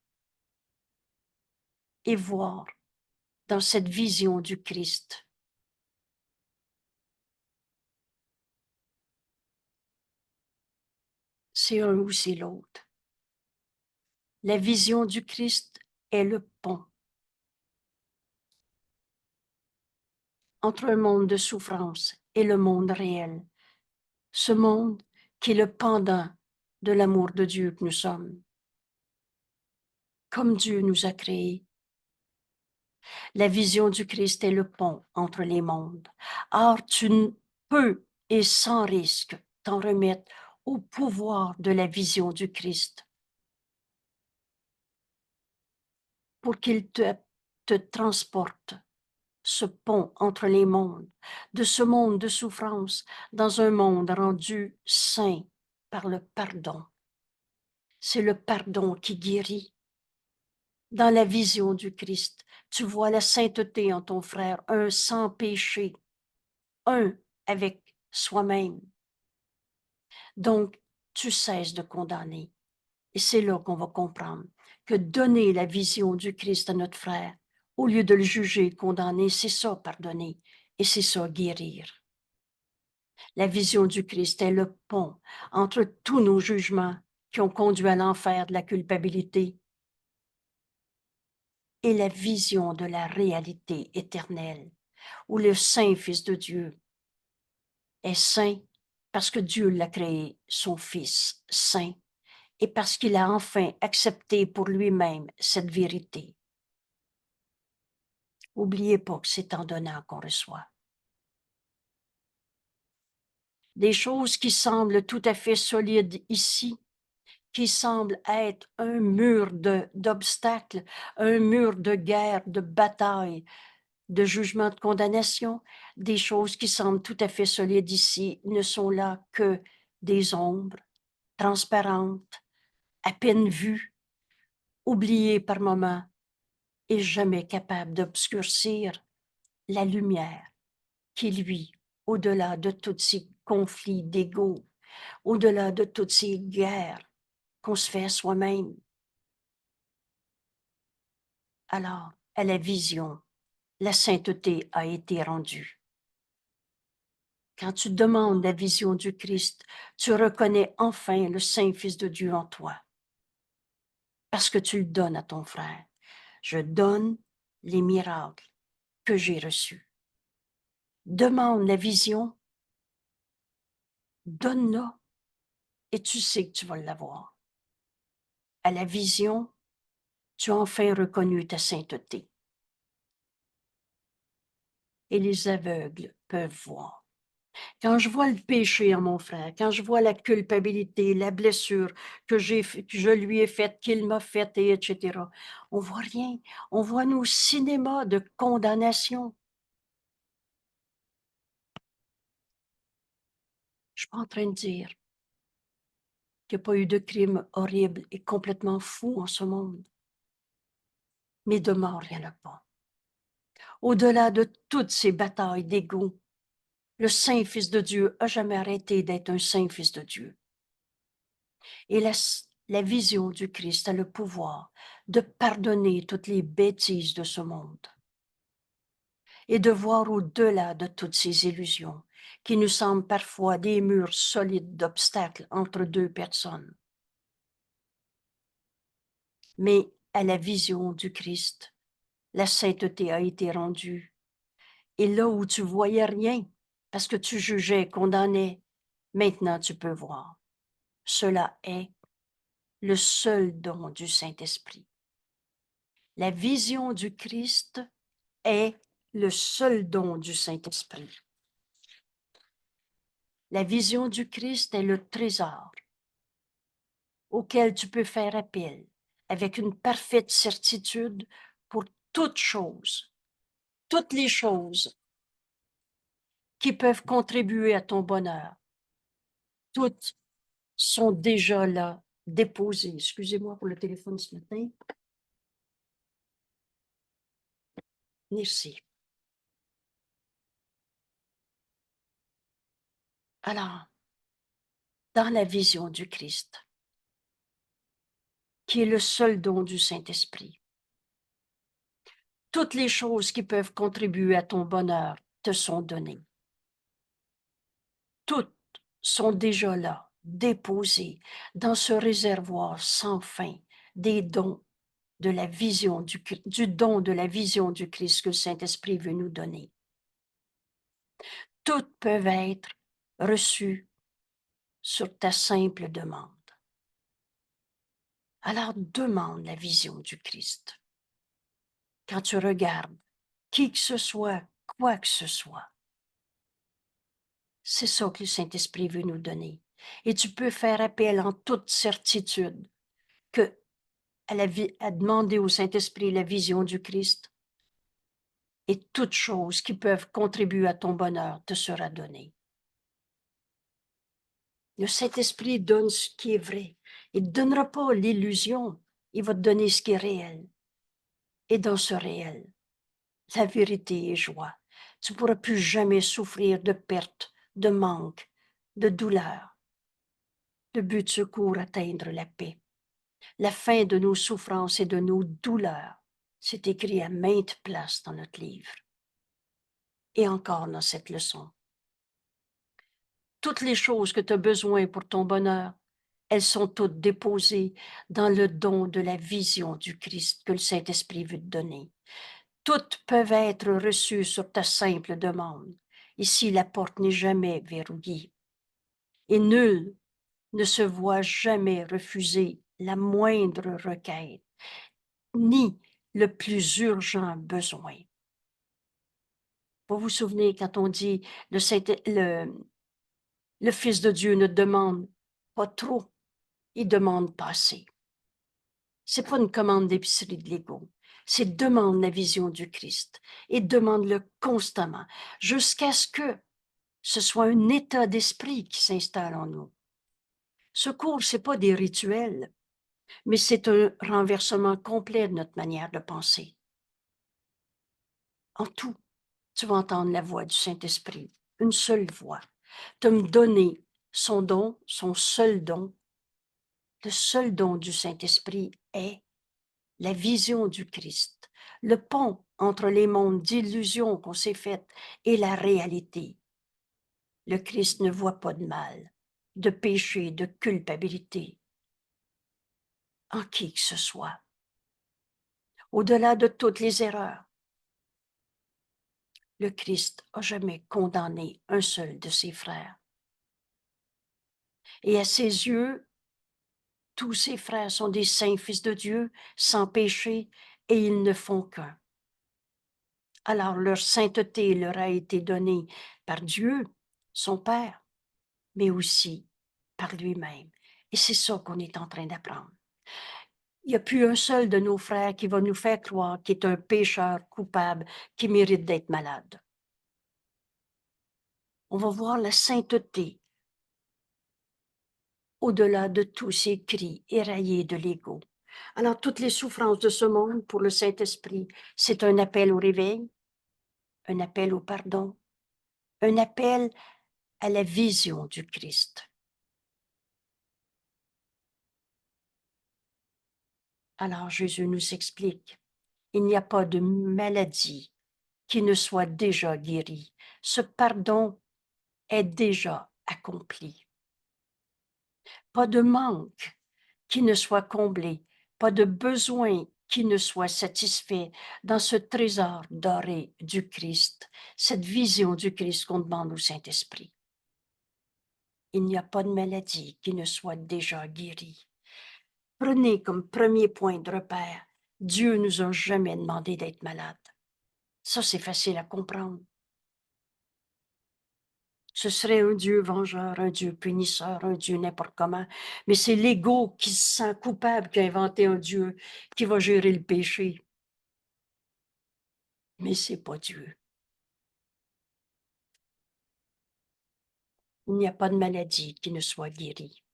et voir dans cette vision du Christ c'est un ou c'est l'autre. La vision du Christ est le pont entre un monde de souffrance et le monde réel. Ce monde qui est le pendant de l'amour de Dieu que nous sommes. Comme Dieu nous a créés. La vision du Christ est le pont entre les mondes. Or, tu ne peux et sans risque t'en remettre au pouvoir de la vision du Christ pour qu'il te transporte ce pont entre les mondes, de ce monde de souffrance dans un monde rendu saint par le pardon. C'est le pardon qui guérit. Dans la vision du Christ, tu vois la sainteté en ton frère, un sans péché, un avec soi-même. Donc, tu cesses de condamner. Et c'est là qu'on va comprendre que donner la vision du Christ à notre frère, au lieu de le juger, condamner, c'est ça pardonner et c'est ça guérir. La vision du Christ est le pont entre tous nos jugements qui ont conduit à l'enfer de la culpabilité et la vision de la réalité éternelle, où le Saint Fils de Dieu est saint parce que Dieu l'a créé, son Fils saint, et parce qu'il a enfin accepté pour lui-même cette vérité. N'oubliez pas que c'est en donnant qu'on reçoit. Des choses qui semblent tout à fait solides ici, qui semble être un mur d'obstacles, un mur de guerre, de bataille, de jugement, de condamnation, des choses qui semblent tout à fait solides ici ne sont là que des ombres transparentes, à peine vues, oubliées par moments et jamais capables d'obscurcir la lumière qui, lui, au-delà de tous ces conflits d'ego, au-delà de toutes ces guerres qu'on se fait à soi-même. Alors, à la vision, la sainteté a été rendue. Quand tu demandes la vision du Christ, tu reconnais enfin le Saint Fils de Dieu en toi, parce que tu le donnes à ton frère. Je donne les miracles que j'ai reçus. Demande la vision, donne-la, et tu sais que tu vas l'avoir. À la vision, tu as enfin reconnu ta sainteté. Et les aveugles peuvent voir. Quand je vois le péché en mon frère, quand je vois la culpabilité, la blessure que je lui ai faite, qu'il m'a faite, et etc., on voit rien. On voit nos cinémas de condamnation. Je suis pas en train de dire qu'il n'y a pas eu de crime horrible et complètement fou en ce monde. Mais de mort, il n'y en a pas. Au-delà de toutes ces batailles d'ego, le Saint Fils de Dieu a jamais arrêté d'être un Saint Fils de Dieu. Et la vision du Christ a le pouvoir de pardonner toutes les bêtises de ce monde et de voir au-delà de toutes ces illusions qui nous semblent parfois des murs solides d'obstacles entre deux personnes. Mais à la vision du Christ, la sainteté a été rendue. Et là où tu voyais rien, parce que tu jugeais, condamnais, maintenant tu peux voir. Cela est le seul don du Saint-Esprit. La vision du Christ est le seul don du Saint-Esprit. La vision du Christ est le trésor auquel tu peux faire appel avec une parfaite certitude pour toutes les choses qui peuvent contribuer à ton bonheur. Toutes sont déjà là, déposées. Excusez-moi pour le téléphone ce matin. Merci. Alors, dans la vision du Christ, qui est le seul don du Saint-Esprit, toutes les choses qui peuvent contribuer à ton bonheur te sont données. Toutes sont déjà là, déposées dans ce réservoir sans fin des dons de la vision du don de la vision du Christ que le Saint-Esprit veut nous donner. Toutes peuvent être reçues sur ta simple demande. Alors demande la vision du Christ. Quand tu regardes qui que ce soit, quoi que ce soit, c'est ça que le Saint-Esprit veut nous donner. Et tu peux faire appel en toute certitude que à demander au Saint-Esprit la vision du Christ et toutes choses qui peuvent contribuer à ton bonheur te sera donnée. Le Saint-Esprit donne ce qui est vrai. Il ne donnera pas l'illusion. Il va te donner ce qui est réel. Et dans ce réel, la vérité et joie. Tu ne pourras plus jamais souffrir de perte, de manque, de douleur. Le but de secours, atteindre la paix. La fin de nos souffrances et de nos douleurs, c'est écrit à maintes places dans notre livre. Et encore dans cette leçon. Toutes les choses que tu as besoin pour ton bonheur, elles sont toutes déposées dans le don de la vision du Christ que le Saint-Esprit veut te donner. Toutes peuvent être reçues sur ta simple demande. Ici, la porte n'est jamais verrouillée. Et nul ne se voit jamais refuser la moindre requête, ni le plus urgent besoin. Vous vous souvenez quand on dit le Fils de Dieu ne demande pas trop, il demande pas assez. C'est pas une commande d'épicerie de l'ego. C'est demande la vision du Christ et demande-le constamment jusqu'à ce que ce soit un état d'esprit qui s'installe en nous. Ce cours, c'est pas des rituels, mais c'est un renversement complet de notre manière de penser. En tout, tu vas entendre la voix du Saint-Esprit, une seule voix, de me donner son don, son seul don. Le seul don du Saint-Esprit est la vision du Christ, le pont entre les mondes d'illusions qu'on s'est faites et la réalité. Le Christ ne voit pas de mal, de péché, de culpabilité en qui que ce soit. Au-delà de toutes les erreurs, le Christ n'a jamais condamné un seul de ses frères. Et à ses yeux, tous ses frères sont des saints fils de Dieu, sans péché, et ils ne font qu'un. Alors leur sainteté leur a été donnée par Dieu, son Père, mais aussi par lui-même. Et c'est ça qu'on est en train d'apprendre. Il n'y a plus un seul de nos frères qui va nous faire croire qu'il est un pécheur coupable qui mérite d'être malade. On va voir la sainteté au-delà de tous ces cris éraillés de l'ego. Alors, toutes les souffrances de ce monde pour le Saint-Esprit, c'est un appel au réveil, un appel au pardon, un appel à la vision du Christ. Alors, Jésus nous explique, il n'y a pas de maladie qui ne soit déjà guérie. Ce pardon est déjà accompli. Pas de manque qui ne soit comblé, pas de besoin qui ne soit satisfait dans ce trésor doré du Christ, cette vision du Christ qu'on demande au Saint-Esprit. Il n'y a pas de maladie qui ne soit déjà guérie. Prenez comme premier point de repère, Dieu nous a jamais demandé d'être malades. Ça, c'est facile à comprendre. Ce serait un Dieu vengeur, un Dieu punisseur, un Dieu n'importe comment. Mais c'est l'ego qui se sent coupable qui a inventé un Dieu qui va gérer le péché. Mais c'est pas Dieu. Il n'y a pas de maladie qui ne soit guérie.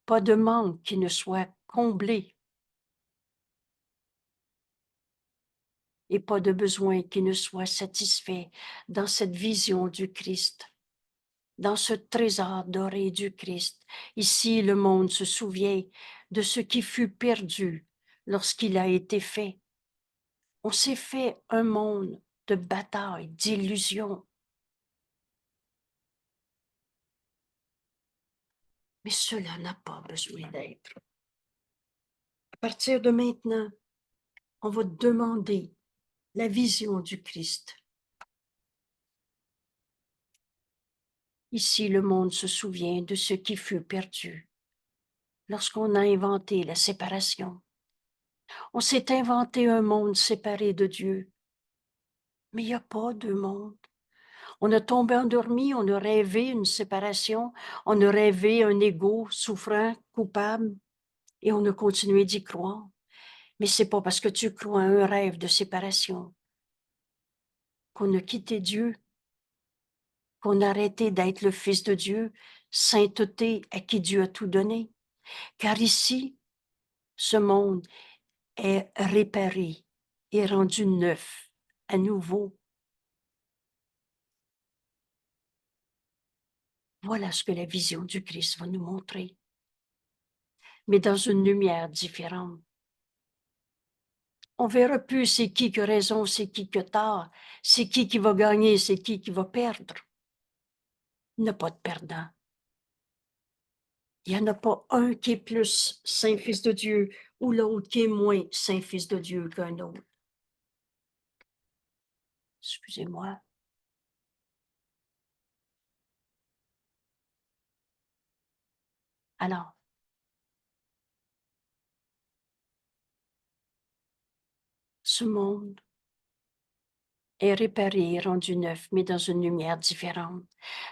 Pas de manque qui ne soit comblé. Et pas de besoin qui ne soit satisfait dans cette vision du Christ, dans ce trésor doré du Christ. Ici, le monde se souvient de ce qui fut perdu lorsqu'il a été fait. On s'est fait un monde de bataille, d'illusions. Mais cela n'a pas besoin d'être. À partir de maintenant, on va demander la vision du Christ. Ici, le monde se souvient de ce qui fut perdu lorsqu'on a inventé la séparation. On s'est inventé un monde séparé de Dieu. Mais il n'y a pas de monde. On a tombé endormi, on a rêvé une séparation, on a rêvé un ego souffrant, coupable, et on a continué d'y croire. Mais c'est pas parce que tu crois à un rêve de séparation qu'on a quitté Dieu, qu'on a arrêté d'être le Fils de Dieu, sainteté à qui Dieu a tout donné. Car ici, ce monde est réparé et rendu neuf, à nouveau. Voilà ce que la vision du Christ va nous montrer, mais dans une lumière différente. On verra plus c'est qui a raison, c'est qui a tort, c'est qui va gagner, c'est qui va perdre. Il n'y a pas de perdant. Il n'y en a pas un qui est plus saint fils de Dieu ou l'autre qui est moins saint fils de Dieu qu'un autre. Excusez-moi. Alors, ce monde est réparé, rendu neuf, mais dans une lumière différente.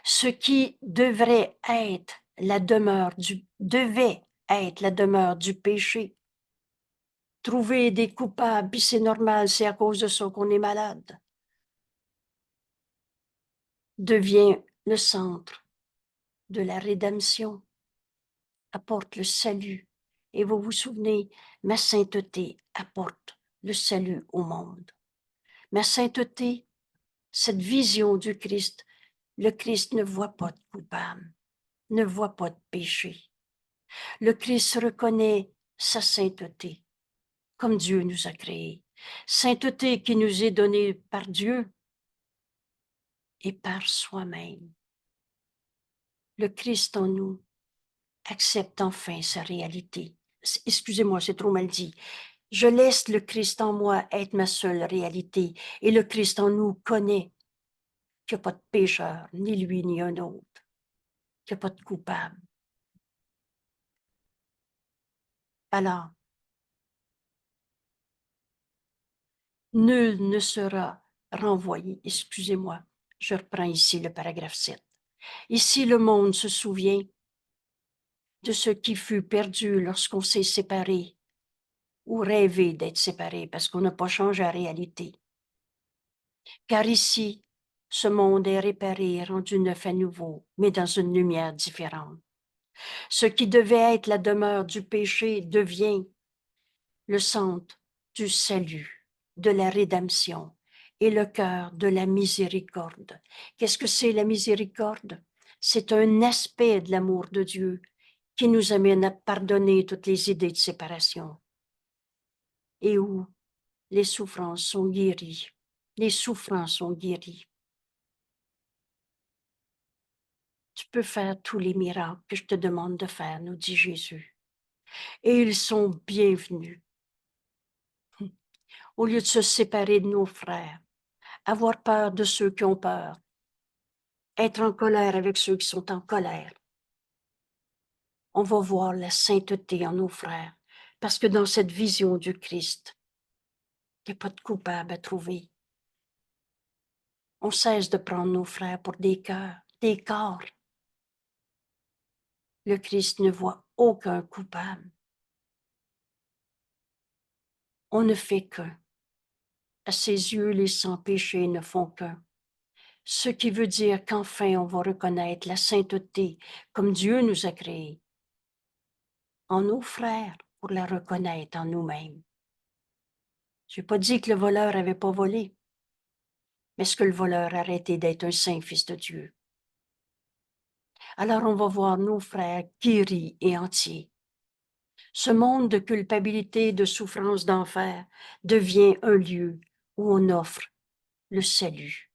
Ce qui devrait être devait être la demeure du péché. Trouver des coupables, puis c'est normal, c'est à cause de ça qu'on est malade, devient le centre de la rédemption, apporte le salut. Et vous vous souvenez, ma sainteté apporte le salut au monde. Ma sainteté, cette vision du Christ, le Christ ne voit pas de coupable, ne voit pas de péché. Le Christ reconnaît sa sainteté, comme Dieu nous a créés. Sainteté qui nous est donnée par Dieu et par soi-même. Le Christ en nous accepte enfin sa réalité. Excusez-moi, c'est trop mal dit. Je laisse le Christ en moi être ma seule réalité et le Christ en nous connaît qu'il n'y a pas de pécheur, ni lui ni un autre, qu'il n'y a pas de coupable. Alors, nul ne sera renvoyé. Excusez-moi, je reprends ici le paragraphe 7. Ici, le monde se souvient de ce qui fut perdu lorsqu'on s'est séparé ou rêvé d'être séparé parce qu'on n'a pas changé la réalité. Car ici, ce monde est réparé, rendu neuf à nouveau, mais dans une lumière différente. Ce qui devait être la demeure du péché devient le centre du salut, de la rédemption et le cœur de la miséricorde. Qu'est-ce que c'est la miséricorde? C'est un aspect de l'amour de Dieu qui nous amène à pardonner toutes les idées de séparation et où les souffrances sont guéries. Les souffrances sont guéries. Tu peux faire tous les miracles que je te demande de faire, nous dit Jésus. Et ils sont bienvenus. Au lieu de se séparer de nos frères, avoir peur de ceux qui ont peur, être en colère avec ceux qui sont en colère, on va voir la sainteté en nos frères, parce que dans cette vision du Christ, il n'y a pas de coupable à trouver. On cesse de prendre nos frères pour des cœurs, des corps. Le Christ ne voit aucun coupable. On ne fait qu'un. À ses yeux, les sans péchés ne font qu'un. Ce qui veut dire qu'enfin on va reconnaître la sainteté comme Dieu nous a créés, en nos frères, pour la reconnaître en nous-mêmes. Je n'ai pas dit que le voleur n'avait pas volé, mais est-ce que le voleur a arrêté d'être un saint fils de Dieu? Alors on va voir nos frères guéris et entiers. Ce monde de culpabilité, de souffrance, d'enfer devient un lieu où on offre le salut.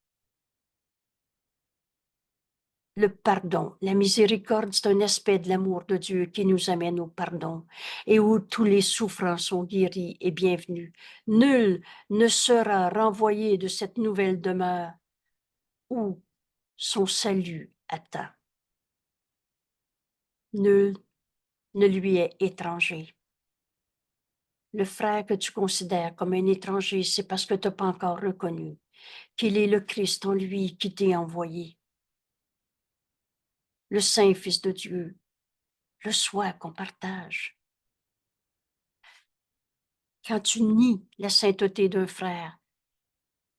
Le pardon, la miséricorde, c'est un aspect de l'amour de Dieu qui nous amène au pardon et où tous les souffrants sont guéris et bienvenus. Nul ne sera renvoyé de cette nouvelle demeure où son salut attend. Nul ne lui est étranger. Le frère que tu considères comme un étranger, c'est parce que tu n'as pas encore reconnu qu'il est le Christ en lui qui t'est envoyé. Le Saint Fils de Dieu, le soi qu'on partage. Quand tu nies la sainteté d'un frère,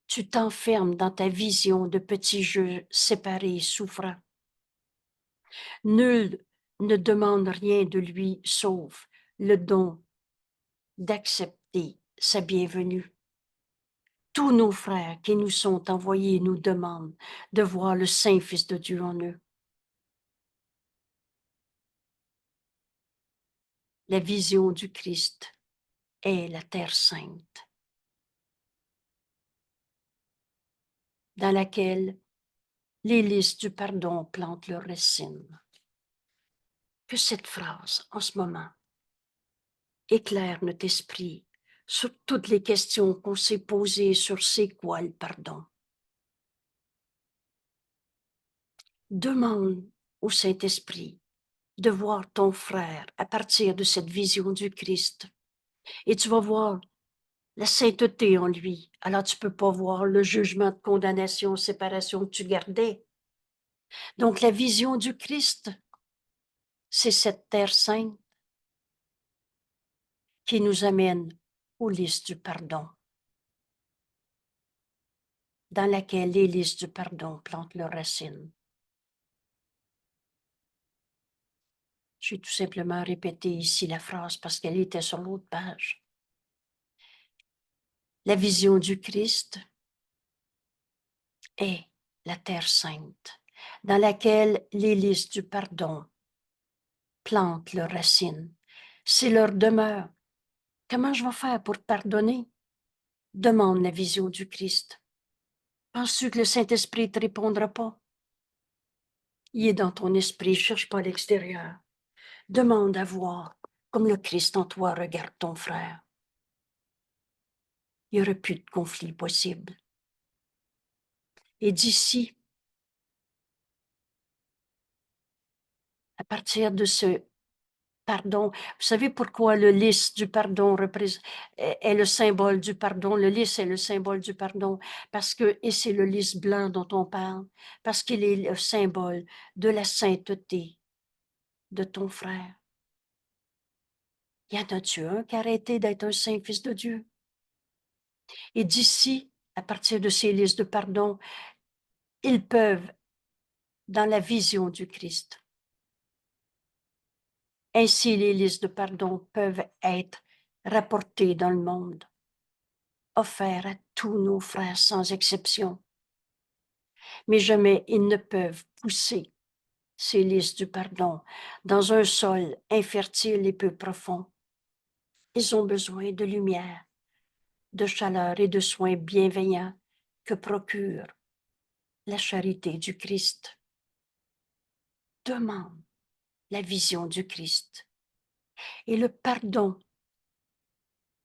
tu t'enfermes dans ta vision de petit jeu séparé, souffrant. Nul ne demande rien de lui sauf le don d'accepter sa bienvenue. Tous nos frères qui nous sont envoyés nous demandent de voir le Saint Fils de Dieu en eux. La vision du Christ est la terre sainte, dans laquelle les lys du pardon plantent leurs racines. Que cette phrase, en ce moment, éclaire notre esprit sur toutes les questions qu'on s'est posées sur c'est quoi le pardon. Demande au Saint-Esprit de voir ton frère à partir de cette vision du Christ. Et tu vas voir la sainteté en lui. Alors tu ne peux pas voir le jugement de condamnation, séparation que tu gardais. Donc la vision du Christ C'est cette terre sainte qui nous amène aux lys du pardon, dans laquelle les lys du pardon plantent leurs racines. J'ai tout simplement répété ici la phrase parce qu'elle était sur l'autre page. La vision du Christ est la terre sainte, dans laquelle les lys du pardon plantent leurs racines. C'est leur demeure. Comment je vais faire pour pardonner? Demande la vision du Christ. Penses-tu que le Saint-Esprit ne te répondra pas? Il est dans ton esprit, cherche pas à l'extérieur. Demande à voir, comme le Christ en toi regarde ton frère. Il n'y aurait plus de conflit possible. Et d'ici, à partir de ce pardon, vous savez pourquoi le lys du pardon est le symbole du pardon? Le lys est le symbole du pardon, parce que, et c'est le lys blanc dont on parle, parce qu'il est le symbole de la sainteté de ton frère. Y en a-tu un qui a arrêté d'être un saint fils de Dieu? Et d'ici, à partir de ces listes de pardon, ils peuvent, dans la vision du Christ, ainsi les listes de pardon peuvent être rapportées dans le monde, offertes à tous nos frères sans exception. Mais jamais ils ne peuvent pousser ces listes du pardon dans un sol infertile et peu profond. Ils ont besoin de lumière, de chaleur et de soins bienveillants que procure la charité du Christ. Demande la vision du Christ et le pardon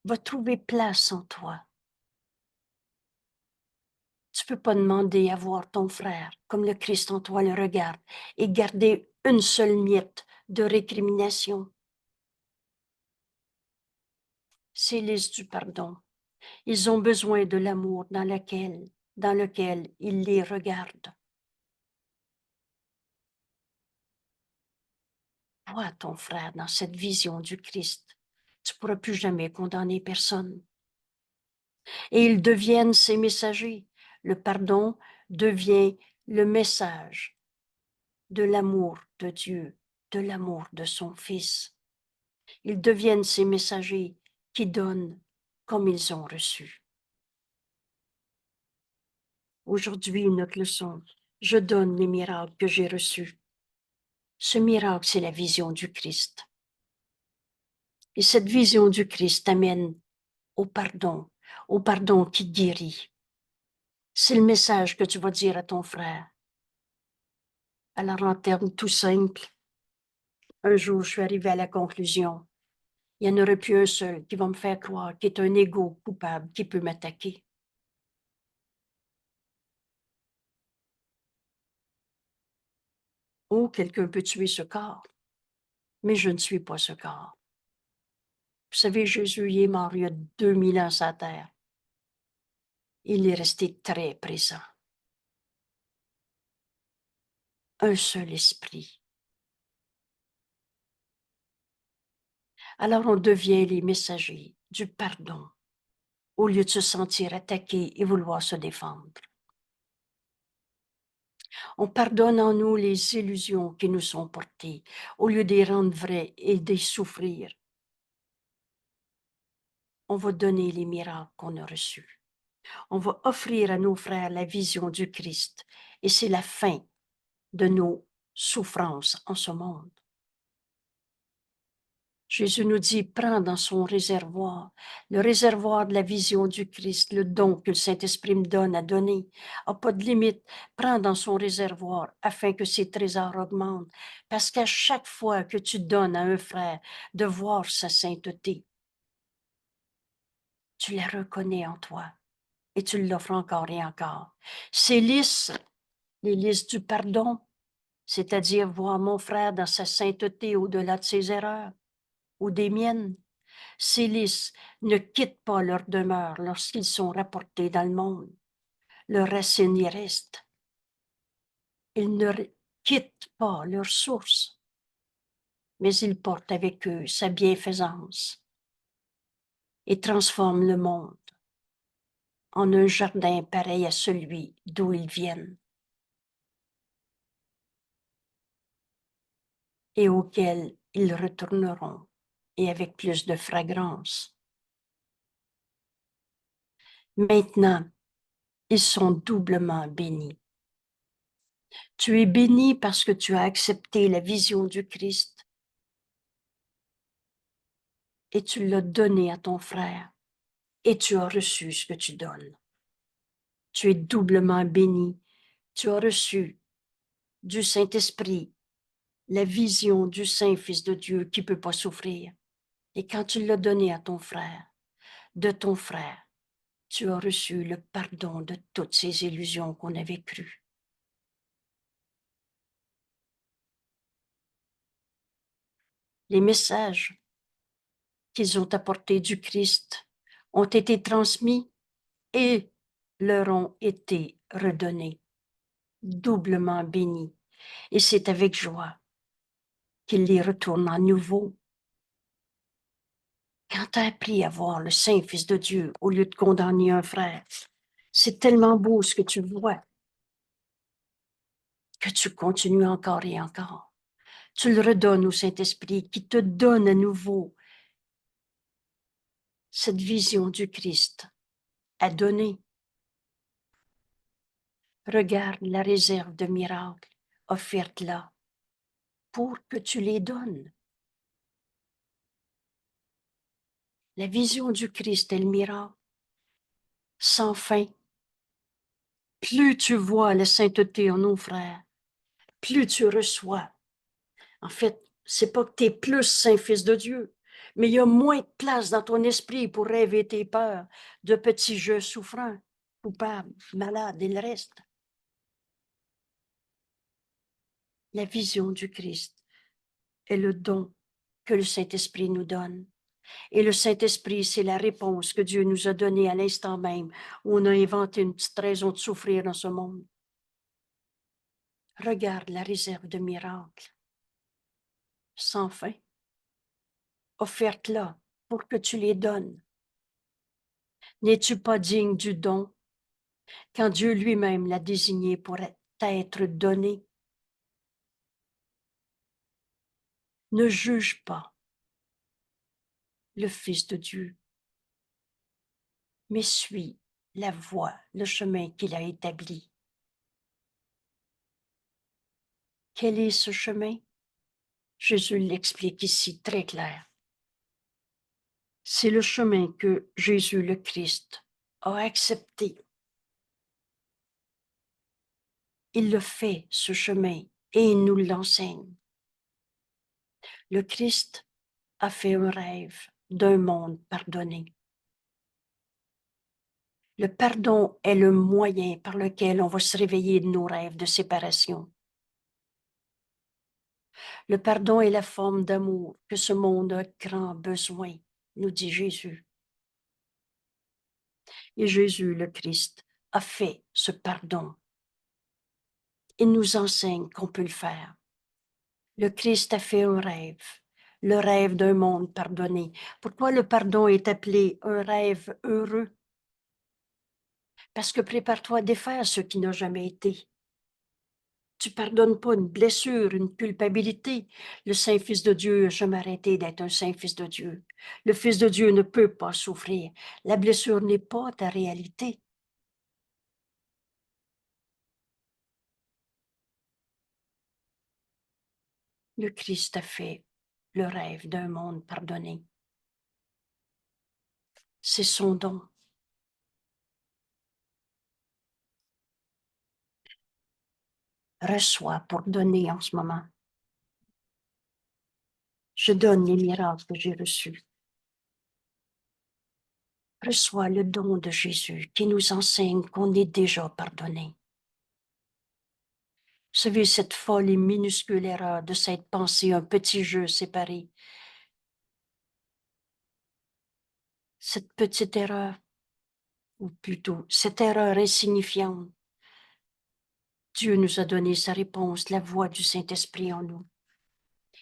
va trouver place en toi. Tu ne peux pas demander à voir ton frère comme le Christ en toi le regarde et garder une seule miette de récrimination. Ces listes du pardon, ils ont besoin de l'amour dans lequel il les regarde. Vois ton frère dans cette vision du Christ. Tu ne pourras plus jamais condamner personne. Et ils deviennent ses messagers. Le pardon devient le message de l'amour de Dieu, de l'amour de son Fils. Ils deviennent ces messagers qui donnent comme ils ont reçu. Aujourd'hui, notre leçon, je donne les miracles que j'ai reçus. Ce miracle, c'est la vision du Christ. Et cette vision du Christ amène au pardon qui guérit. C'est le message que tu vas dire à ton frère. Alors, en termes tout simples, un jour, je suis arrivée à la conclusion, il n'y en aurait plus un seul qui va me faire croire qu'il est un égo coupable qui peut m'attaquer. Oh, quelqu'un peut tuer ce corps, mais je ne suis pas ce corps. Vous savez, Jésus il est mort il y a 2000 ans sur la terre. Il est resté très présent. Un seul esprit. Alors on devient les messagers du pardon au lieu de se sentir attaqué et vouloir se défendre. On pardonne en nous les illusions qui nous sont portées au lieu de les rendre vraies et de les souffrir. On va donner les miracles qu'on a reçus. On va offrir à nos frères la vision du Christ et c'est la fin de nos souffrances en ce monde. Jésus nous dit, prends dans son réservoir, le réservoir de la vision du Christ, le don que le Saint-Esprit me donne à donner, n'a pas de limite. Prends dans son réservoir afin que ses trésors augmentent. Parce qu'à chaque fois que tu donnes à un frère de voir sa sainteté, tu la reconnais en toi et tu l'offres encore et encore. Ces lys, les lys du pardon, c'est-à-dire voir mon frère dans sa sainteté au-delà de ses erreurs ou des miennes. Ces lys ne quittent pas leur demeure lorsqu'ils sont rapportés dans le monde. Leurs racines y restent. Ils ne quittent pas leur source. mais ils portent avec eux sa bienfaisance et transforment le monde en un jardin pareil à celui d'où ils viennent et auquel ils retourneront, et avec plus de fragrance. Maintenant, ils sont doublement bénis. Tu es béni parce que tu as accepté la vision du Christ et tu l'as donné à ton frère et tu as reçu ce que tu donnes. Tu es doublement béni. Tu as reçu du Saint-Esprit la vision du Saint-Fils de Dieu qui ne peut pas souffrir. Et quand tu l'as donné à ton frère, de ton frère, tu as reçu le pardon de toutes ces illusions qu'on avait crues. Les messages qu'ils ont apportés du Christ ont été transmis et leur ont été redonnés, doublement bénis. Et c'est avec joie qu'ils les retournent à nouveau. Quand tu as appris à voir le Saint-Fils de Dieu au lieu de condamner un frère, c'est tellement beau ce que tu vois que tu continues encore et encore. Tu le redonnes au Saint-Esprit qui te donne à nouveau cette vision du Christ à donner. Regarde la réserve de miracles offerte là pour que tu les donnes. La vision du Christ est le miracle sans fin. Plus tu vois la sainteté en nos frères, plus tu reçois. En fait, c'est pas que tu es plus saint fils de Dieu, mais il y a moins de place dans ton esprit pour rêver tes peurs de petits jeux souffrants, coupables, malades et le reste. La vision du Christ est le don que le Saint-Esprit nous donne. Et le Saint-Esprit, c'est la réponse que Dieu nous a donnée à l'instant même où on a inventé une petite raison de souffrir dans ce monde. Regarde la réserve de miracles sans fin, offerte là pour que tu les donnes. N'es-tu pas digne du don quand Dieu lui-même l'a désigné pour t'être donné? Ne juge pas le Fils de Dieu, mais suis la voie, le chemin qu'il a établi. Quel est ce chemin? Jésus l'explique ici très clair. C'est le chemin que Jésus le Christ a accepté. Il le fait, ce chemin, et il nous l'enseigne. Le Christ a fait un rêve d'un monde pardonné. Le pardon est le moyen par lequel on va se réveiller de nos rêves de séparation. Le pardon est la forme d'amour que ce monde a grand besoin, nous dit Jésus. Et Jésus, le Christ, a fait ce pardon. Il nous enseigne qu'on peut le faire. Le Christ a fait un rêve, le rêve d'un monde pardonné. Pourquoi le pardon est appelé un rêve heureux? Parce que prépare-toi à défaire ce qui n'a jamais été. Tu pardonnes pas une blessure, une culpabilité. Le Saint-Fils de Dieu n'a jamais arrêté d'être un Saint-Fils de Dieu. Le Fils de Dieu ne peut pas souffrir. La blessure n'est pas ta réalité. Le Christ a fait le rêve d'un monde pardonné. C'est son don. Reçois pour donner en ce moment. Je donne les miracles que j'ai reçus. Reçois le don de Jésus qui nous enseigne qu'on est déjà pardonné. Vous savez, cette folle et minuscule erreur de s'être pensé un petit jeu séparé, cette petite erreur, ou plutôt cette erreur insignifiante, Dieu nous a donné sa réponse, la voix du Saint-Esprit en nous.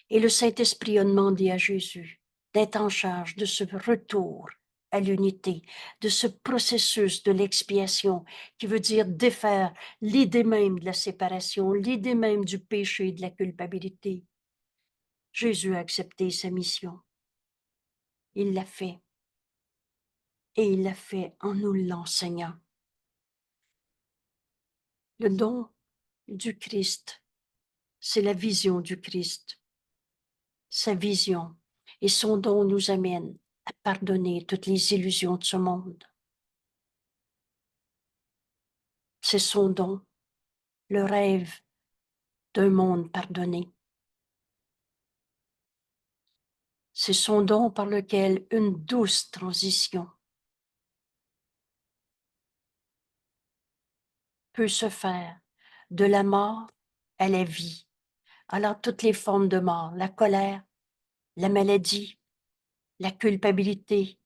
Et le Saint-Esprit a demandé à Jésus d'être en charge de ce retour à l'unité, de ce processus de l'expiation qui veut dire défaire l'idée même de la séparation, l'idée même du péché et de la culpabilité. Jésus a accepté sa mission. Il l'a fait. Et il l'a fait en nous l'enseignant. Le don du Christ, c'est la vision du Christ. Sa vision et son don nous amènent à pardonner toutes les illusions de ce monde. C'est son don, le rêve d'un monde pardonné. C'est son don par lequel une douce transition peut se faire de la mort à la vie. Alors toutes les formes de mort, la colère, la maladie, la culpabilité,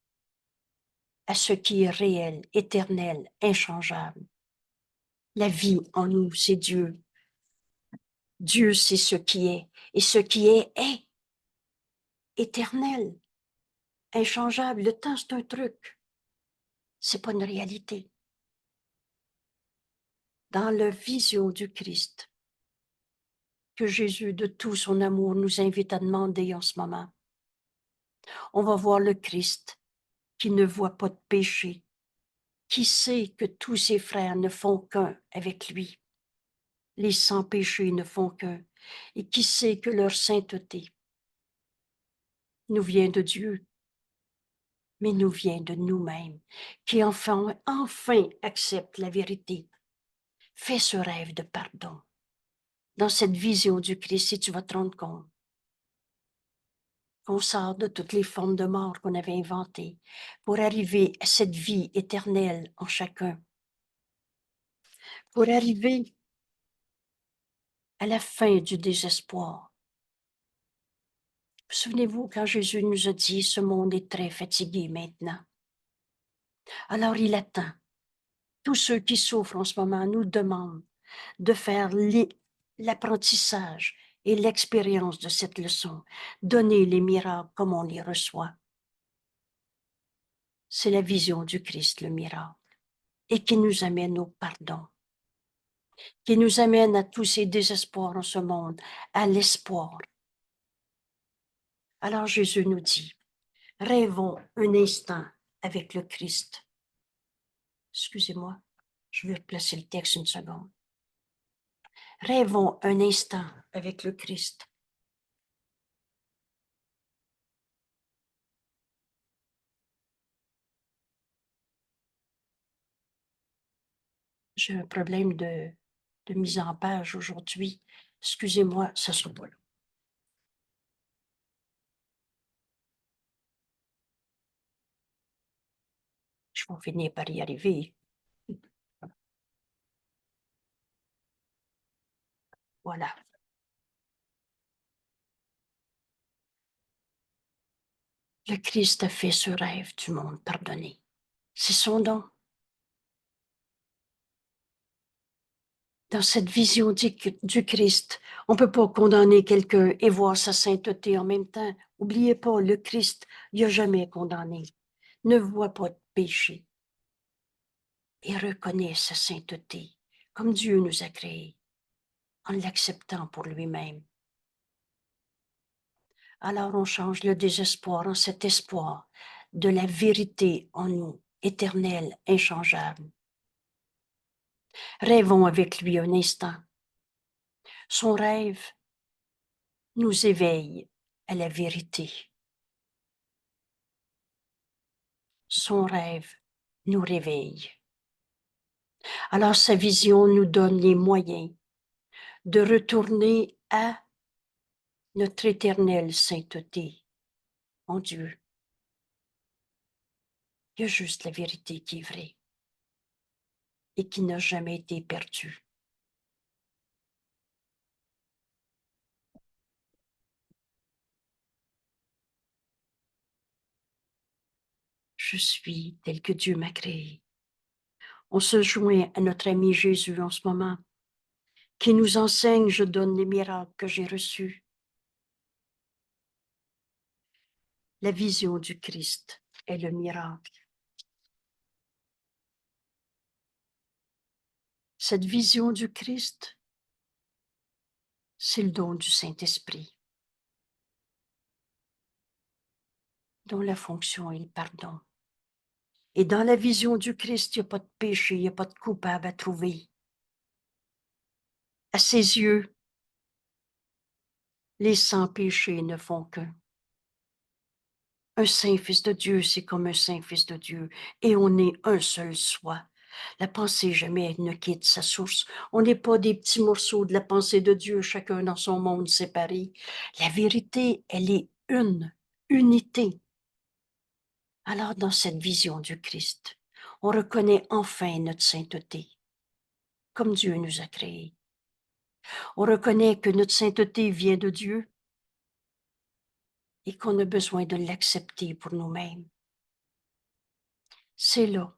à ce qui est réel, éternel, inchangeable. La vie en nous, c'est Dieu. Dieu, c'est ce qui est. Et ce qui est éternel, inchangeable. Le temps, c'est un truc. C'est pas une réalité. Dans la vision du Christ, que Jésus, de tout son amour, nous invite à demander en ce moment, on va voir le Christ qui ne voit pas de péché, qui sait que tous ses frères ne font qu'un avec lui. Les sans péchés ne font qu'un, et qui sait que leur sainteté nous vient de Dieu, mais nous vient de nous-mêmes, qui enfin accepte la vérité. Fais ce rêve de pardon. Dans cette vision du Christ, si tu vas te rendre compte qu'on sort de toutes les formes de mort qu'on avait inventées pour arriver à cette vie éternelle en chacun, pour arriver à la fin du désespoir. Souvenez-vous quand Jésus nous a dit, ce monde est très fatigué maintenant. Alors il attend. Tous ceux qui souffrent en ce moment nous demandent de faire l'apprentissage et l'expérience de cette leçon, donner les miracles comme on les reçoit. C'est la vision du Christ, le miracle, et qui nous amène au pardon, qui nous amène à tous ces désespoirs en ce monde, à l'espoir. Alors Jésus nous dit, rêvons un instant avec le Christ. Excusez-moi, je vais replacer le texte une seconde. Rêvons un instant avec le Christ. J'ai un problème de mise en page aujourd'hui. Excusez-moi, ça ne sera pas là. Je vais finir par y arriver. Voilà. Le Christ a fait ce rêve du monde pardonné. C'est son don. Dans cette vision du Christ, on ne peut pas condamner quelqu'un et voir sa sainteté en même temps. N'oubliez pas, le Christ, il n'a jamais condamné. Ne voit pas de péché et reconnaît sa sainteté comme Dieu nous a créés en l'acceptant pour lui-même. Alors on change le désespoir en cet espoir de la vérité en nous, éternelle, inchangeable. Rêvons avec lui un instant. Son rêve nous éveille à la vérité. Son rêve nous réveille. Alors sa vision nous donne les moyens de retourner à notre éternelle sainteté en Dieu. Il y a juste la vérité qui est vraie et qui n'a jamais été perdue. Je suis tel que Dieu m'a créé. On se joint à notre ami Jésus en ce moment, qui nous enseigne, je donne les miracles que j'ai reçus. La vision du Christ est le miracle. Cette vision du Christ, c'est le don du Saint-Esprit, dont la fonction est le pardon. Et dans la vision du Christ, il n'y a pas de péché, il n'y a pas de coupable à trouver. À ses yeux, les sans péchés ne font qu'un. Un saint fils de Dieu, c'est comme un saint fils de Dieu, et on est un seul soi. La pensée jamais ne quitte sa source. On n'est pas des petits morceaux de la pensée de Dieu, chacun dans son monde séparé. La vérité, elle est une, unité. Alors, dans cette vision du Christ, on reconnaît enfin notre sainteté, comme Dieu nous a créés. On reconnaît que notre sainteté vient de Dieu et qu'on a besoin de l'accepter pour nous-mêmes. C'est là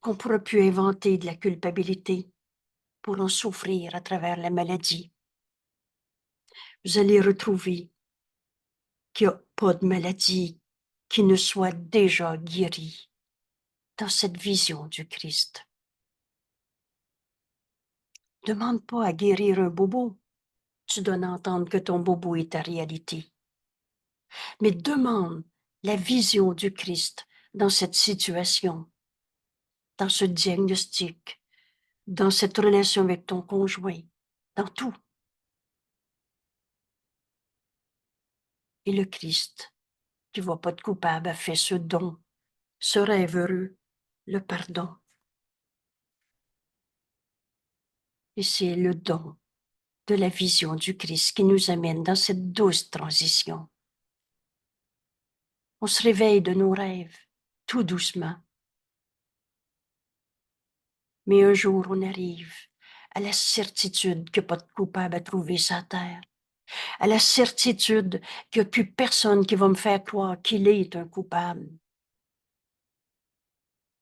qu'on pourra plus inventer de la culpabilité pour en souffrir à travers la maladie. Vous allez retrouver qu'il n'y a pas de maladie qui ne soit déjà guérie dans cette vision du Christ. Demande pas à guérir un bobo. Tu donnes à entendre que ton bobo est ta réalité. Mais demande la vision du Christ dans cette situation, dans ce diagnostic, dans cette relation avec ton conjoint, dans tout. Et le Christ, qui ne voit pas de coupable, a fait ce don, ce rêve heureux, le pardon. Et c'est le don de la vision du Christ qui nous amène dans cette douce transition. On se réveille de nos rêves, tout doucement. Mais un jour, on arrive à la certitude qu'il n'y a pas de coupable à trouver sur la terre, à la certitude qu'il n'y a plus personne qui va me faire croire qu'il est un coupable,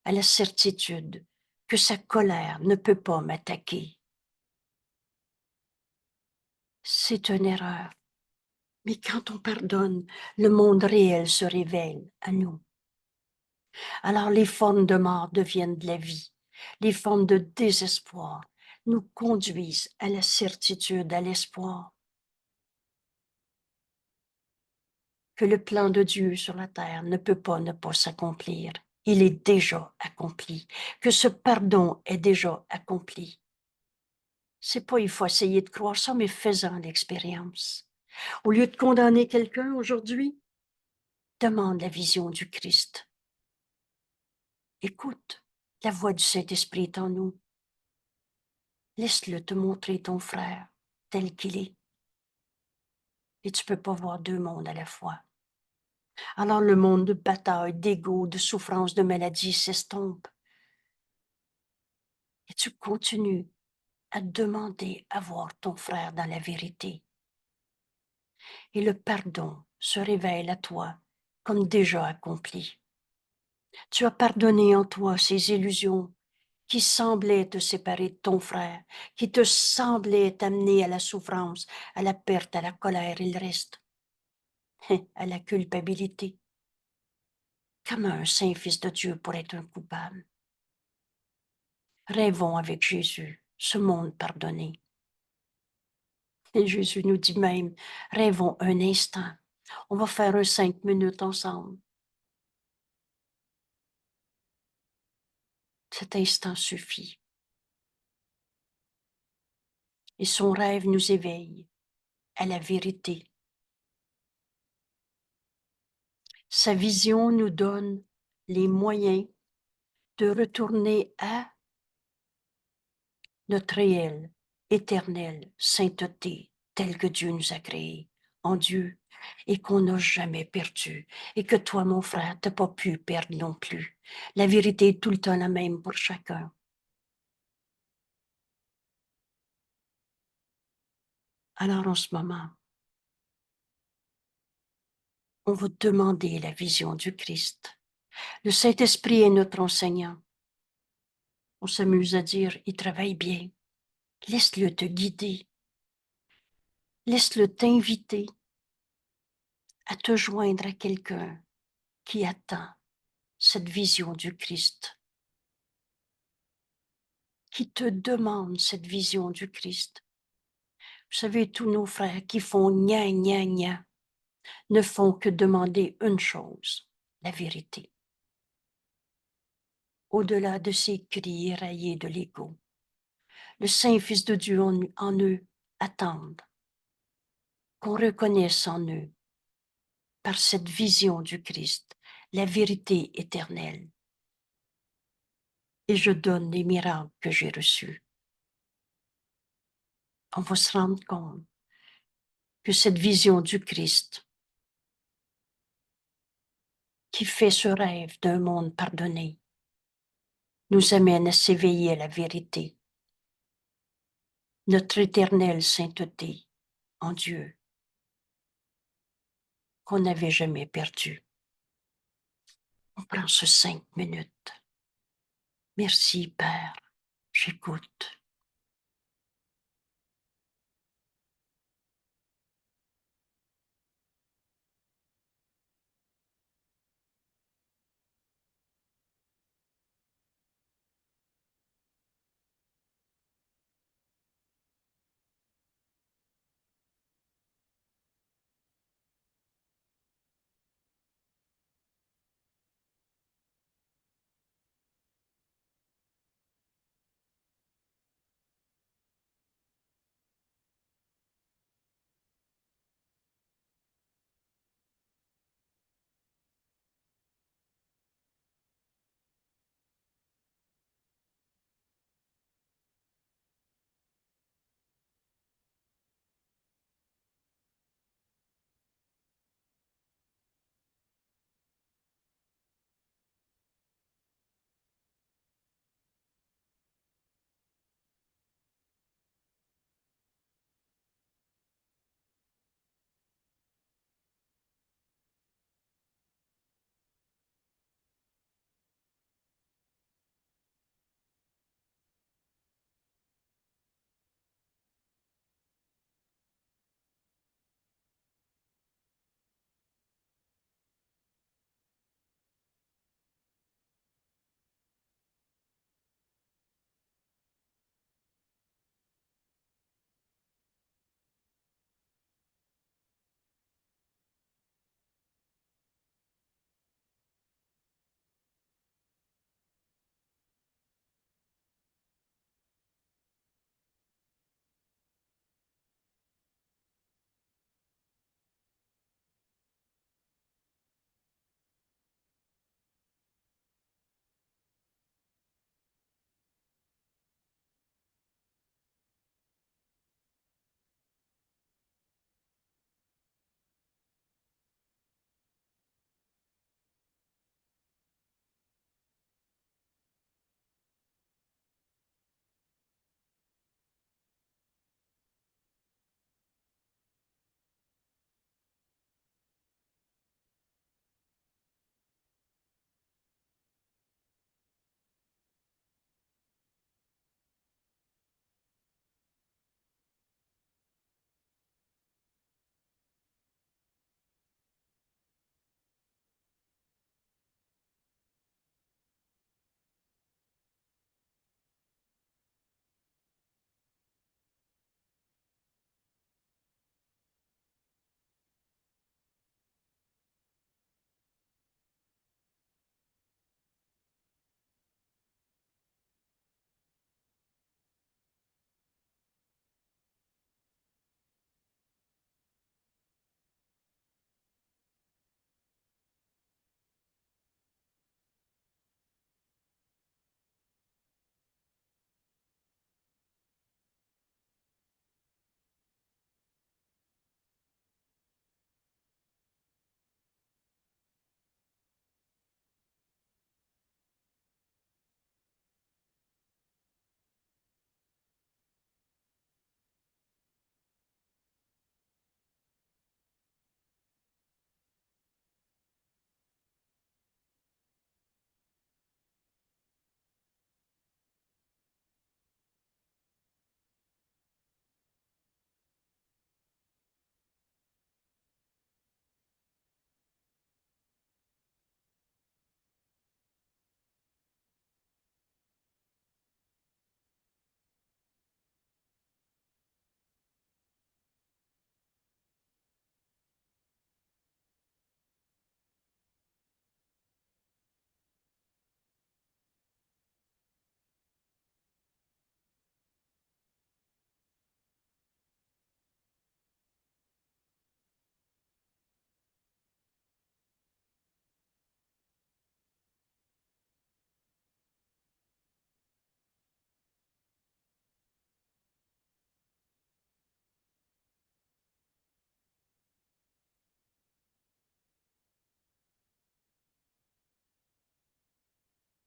à la certitude que sa colère ne peut pas m'attaquer. C'est une erreur. Mais quand on pardonne, le monde réel se révèle à nous. Alors les formes de mort deviennent de la vie. Les formes de désespoir nous conduisent à la certitude, à l'espoir que le plan de Dieu sur la terre ne peut pas ne pas s'accomplir. Il est déjà accompli, que ce pardon est déjà accompli. C'est pas il faut essayer de croire ça, mais faisant l'expérience. Au lieu de condamner quelqu'un aujourd'hui, demande la vision du Christ. Écoute, la voix du Saint-Esprit est en nous. Laisse-le te montrer ton frère tel qu'il est. Et tu peux pas voir deux mondes à la fois. Alors le monde de bataille, d'ego, de souffrance, de maladie s'estompe. Et tu continues à demander à voir ton frère dans la vérité. Et le pardon se révèle à toi comme déjà accompli. Tu as pardonné en toi ces illusions qui semblaient te séparer de ton frère, qui te semblaient t'amener à la souffrance, à la perte, à la colère et le reste, à la culpabilité. Comment un saint fils de Dieu pourrait être un coupable? Rêvons avec Jésus, ce monde pardonné. Et Jésus nous dit même, rêvons un instant. On va faire un 5 minutes ensemble. Cet instant suffit. Et son rêve nous éveille à la vérité. Sa vision nous donne les moyens de retourner à notre réelle, éternelle sainteté telle que Dieu nous a créés en Dieu et qu'on n'a jamais perdu et que toi, mon frère, t'as pas pu perdre non plus. La vérité est tout le temps la même pour chacun. Alors en ce moment, on va demander la vision du Christ. Le Saint-Esprit est notre enseignant. On s'amuse à dire, il travaille bien. Laisse-le te guider. Laisse-le t'inviter à te joindre à quelqu'un qui attend cette vision du Christ, qui te demande cette vision du Christ. Vous savez, tous nos frères qui font gna, gna, gna, ne font que demander une chose, la vérité. Au-delà de ces cris éraillés de l'ego, le Saint-Fils de Dieu en eux attendent qu'on reconnaisse en eux, par cette vision du Christ, la vérité éternelle. Et je donne les miracles que j'ai reçus. On va se rendre compte que cette vision du Christ qui fait ce rêve d'un monde pardonné nous amène à s'éveiller à la vérité, notre éternelle sainteté en Dieu qu'on n'avait jamais perdue. On prend ce 5 minutes. Merci, Père. J'écoute.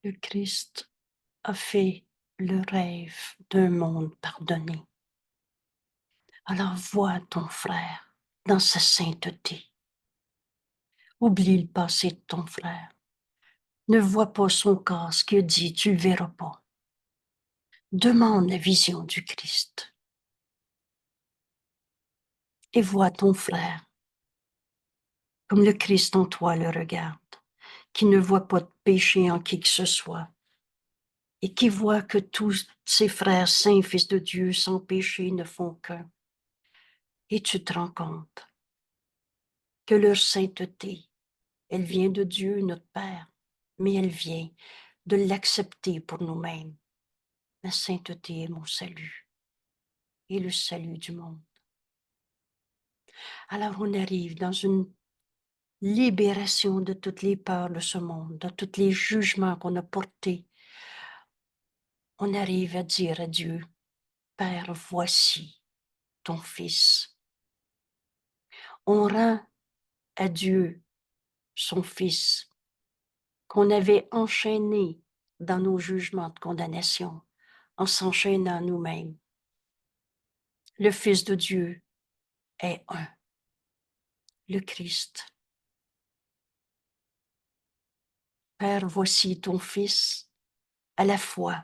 Le Christ a fait le rêve d'un monde pardonné. Alors vois ton frère dans sa sainteté. Oublie le passé de ton frère. Ne vois pas son corps, ce qu'il dit, tu le verras pas. Demande la vision du Christ. Et vois ton frère comme le Christ en toi le regarde, qui ne voit pas de péché en qui que ce soit, et qui voit que tous ses frères saints, fils de Dieu, sans péché, ne font qu'un. Et tu te rends compte que leur sainteté, elle vient de Dieu, notre Père, mais elle vient de l'accepter pour nous-mêmes. La sainteté est mon salut et le salut du monde. Alors on arrive dans une libération de toutes les peurs de ce monde, de tous les jugements qu'on a portés. On arrive à dire à Dieu, Père, voici ton Fils. On rend à Dieu son Fils qu'on avait enchaîné dans nos jugements de condamnation, en s'enchaînant nous-mêmes. Le Fils de Dieu est un, le Christ. Père, voici ton Fils, à la fois.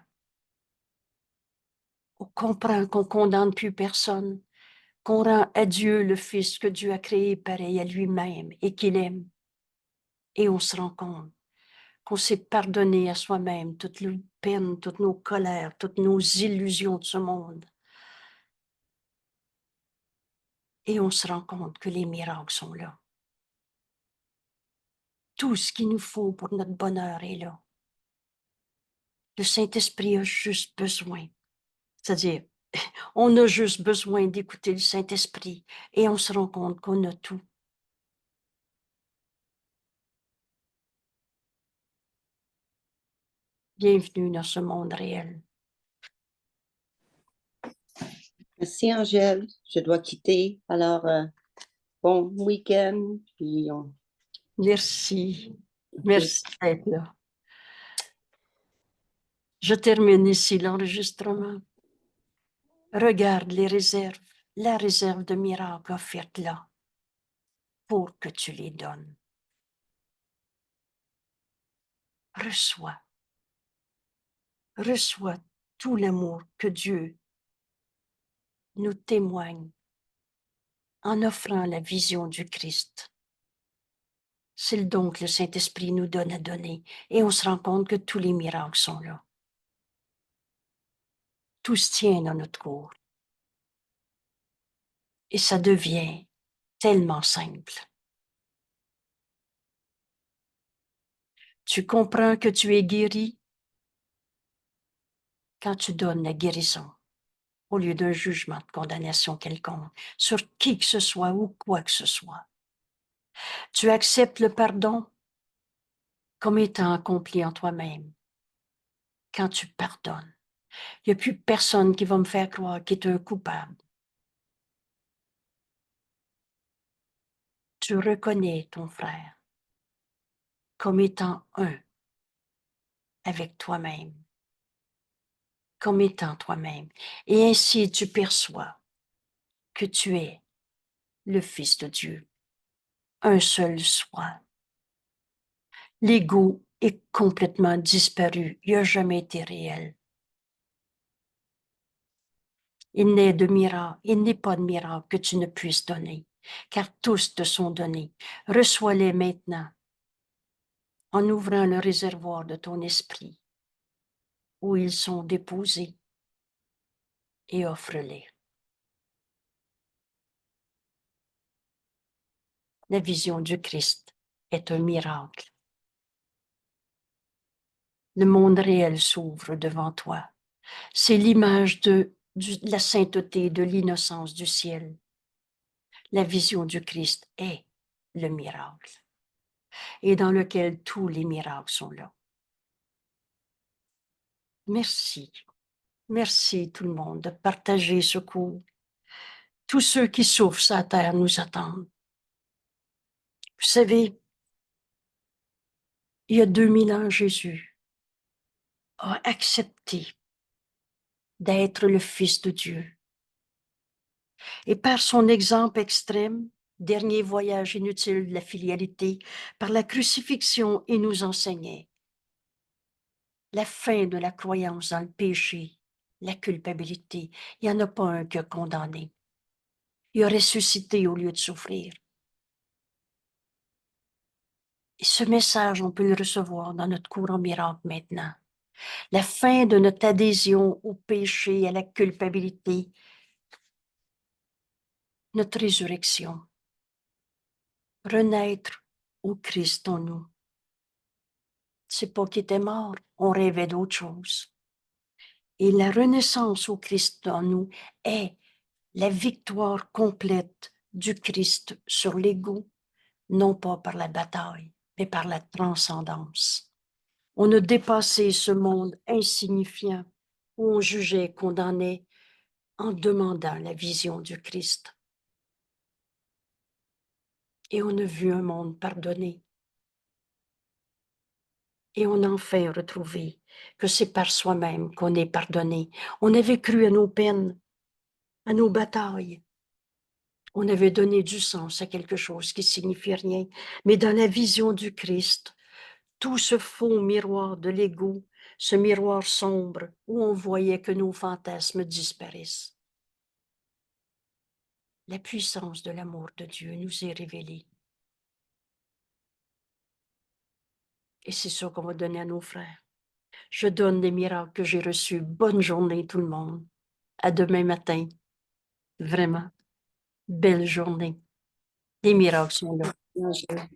On comprend qu'on ne condamne plus personne, qu'on rend à Dieu le Fils que Dieu a créé pareil à lui-même et qu'il aime. Et on se rend compte qu'on s'est pardonné à soi-même toutes nos peines, toutes nos colères, toutes nos illusions de ce monde. Et on se rend compte que les miracles sont là. Tout ce qu'il nous faut pour notre bonheur est là. Le Saint-Esprit a juste besoin. C'est-à-dire, on a juste besoin d'écouter le Saint-Esprit et on se rend compte qu'on a tout. Bienvenue dans ce monde réel. Merci Angèle, je dois quitter. Alors, bon week-end. Puis Merci. Merci d'être là. Je termine ici l'enregistrement. Regarde les réserves, la réserve de miracles offerte là pour que tu les donnes. Reçois. Reçois tout l'amour que Dieu nous témoigne en offrant la vision du Christ. C'est le don que le Saint-Esprit nous donne à donner et on se rend compte que tous les miracles sont là. Tout se tient dans notre cours. Et ça devient tellement simple. Tu comprends que tu es guéri quand tu donnes la guérison au lieu d'un jugement de condamnation quelconque sur qui que ce soit ou quoi que ce soit. Tu acceptes le pardon comme étant accompli en toi-même. Quand tu pardonnes, il n'y a plus personne qui va me faire croire qu'il est un coupable. Tu reconnais ton frère comme étant un avec toi-même, comme étant toi-même. Et ainsi tu perçois que tu es le Fils de Dieu, un seul soi. L'ego est complètement disparu, il n'a jamais été réel. Il n'est pas de miracle que tu ne puisses donner, car tous te sont donnés. Reçois-les maintenant en ouvrant le réservoir de ton esprit où ils sont déposés et offre-les. La vision du Christ est un miracle. Le monde réel s'ouvre devant toi. C'est l'image de la sainteté, de l'innocence du ciel. La vision du Christ est le miracle et dans lequel tous les miracles sont là. Merci. Merci tout le monde de partager ce cours. Tous ceux qui souffrent sur la terre nous attendent. Vous savez, il y a 2000 ans, Jésus a accepté d'être le Fils de Dieu. Et par son exemple extrême, dernier voyage inutile de la filialité, par la crucifixion, il nous enseignait la fin de la croyance dans le péché, la culpabilité. Il n'y en a pas un qui a condamné. Il a ressuscité au lieu de souffrir. Et ce message, on peut le recevoir dans notre courant miracle maintenant. La fin de notre adhésion au péché, à la culpabilité, notre résurrection. Renaître au Christ en nous. C'est pas qu'il était mort, on rêvait d'autre chose. Et la renaissance au Christ en nous est la victoire complète du Christ sur l'ego, non pas par la bataille, mais par la transcendance. On a dépassé ce monde insignifiant où on jugeait, condamnait en demandant la vision du Christ. Et on a vu un monde pardonné. Et on a enfin retrouvé que c'est par soi-même qu'on est pardonné. On avait cru à nos peines, à nos batailles. On avait donné du sens à quelque chose qui signifie rien. Mais dans la vision du Christ, tout ce faux miroir de l'ego, ce miroir sombre où on voyait que nos fantasmes disparaissent. La puissance de l'amour de Dieu nous est révélée. Et c'est ça qu'on va donner à nos frères. Je donne les miracles que j'ai reçus. Bonne journée tout le monde. À demain matin. Vraiment. Belle journée. Les miracles sont là. Angèle.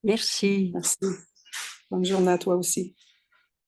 Merci. Merci. Bonne journée à toi aussi.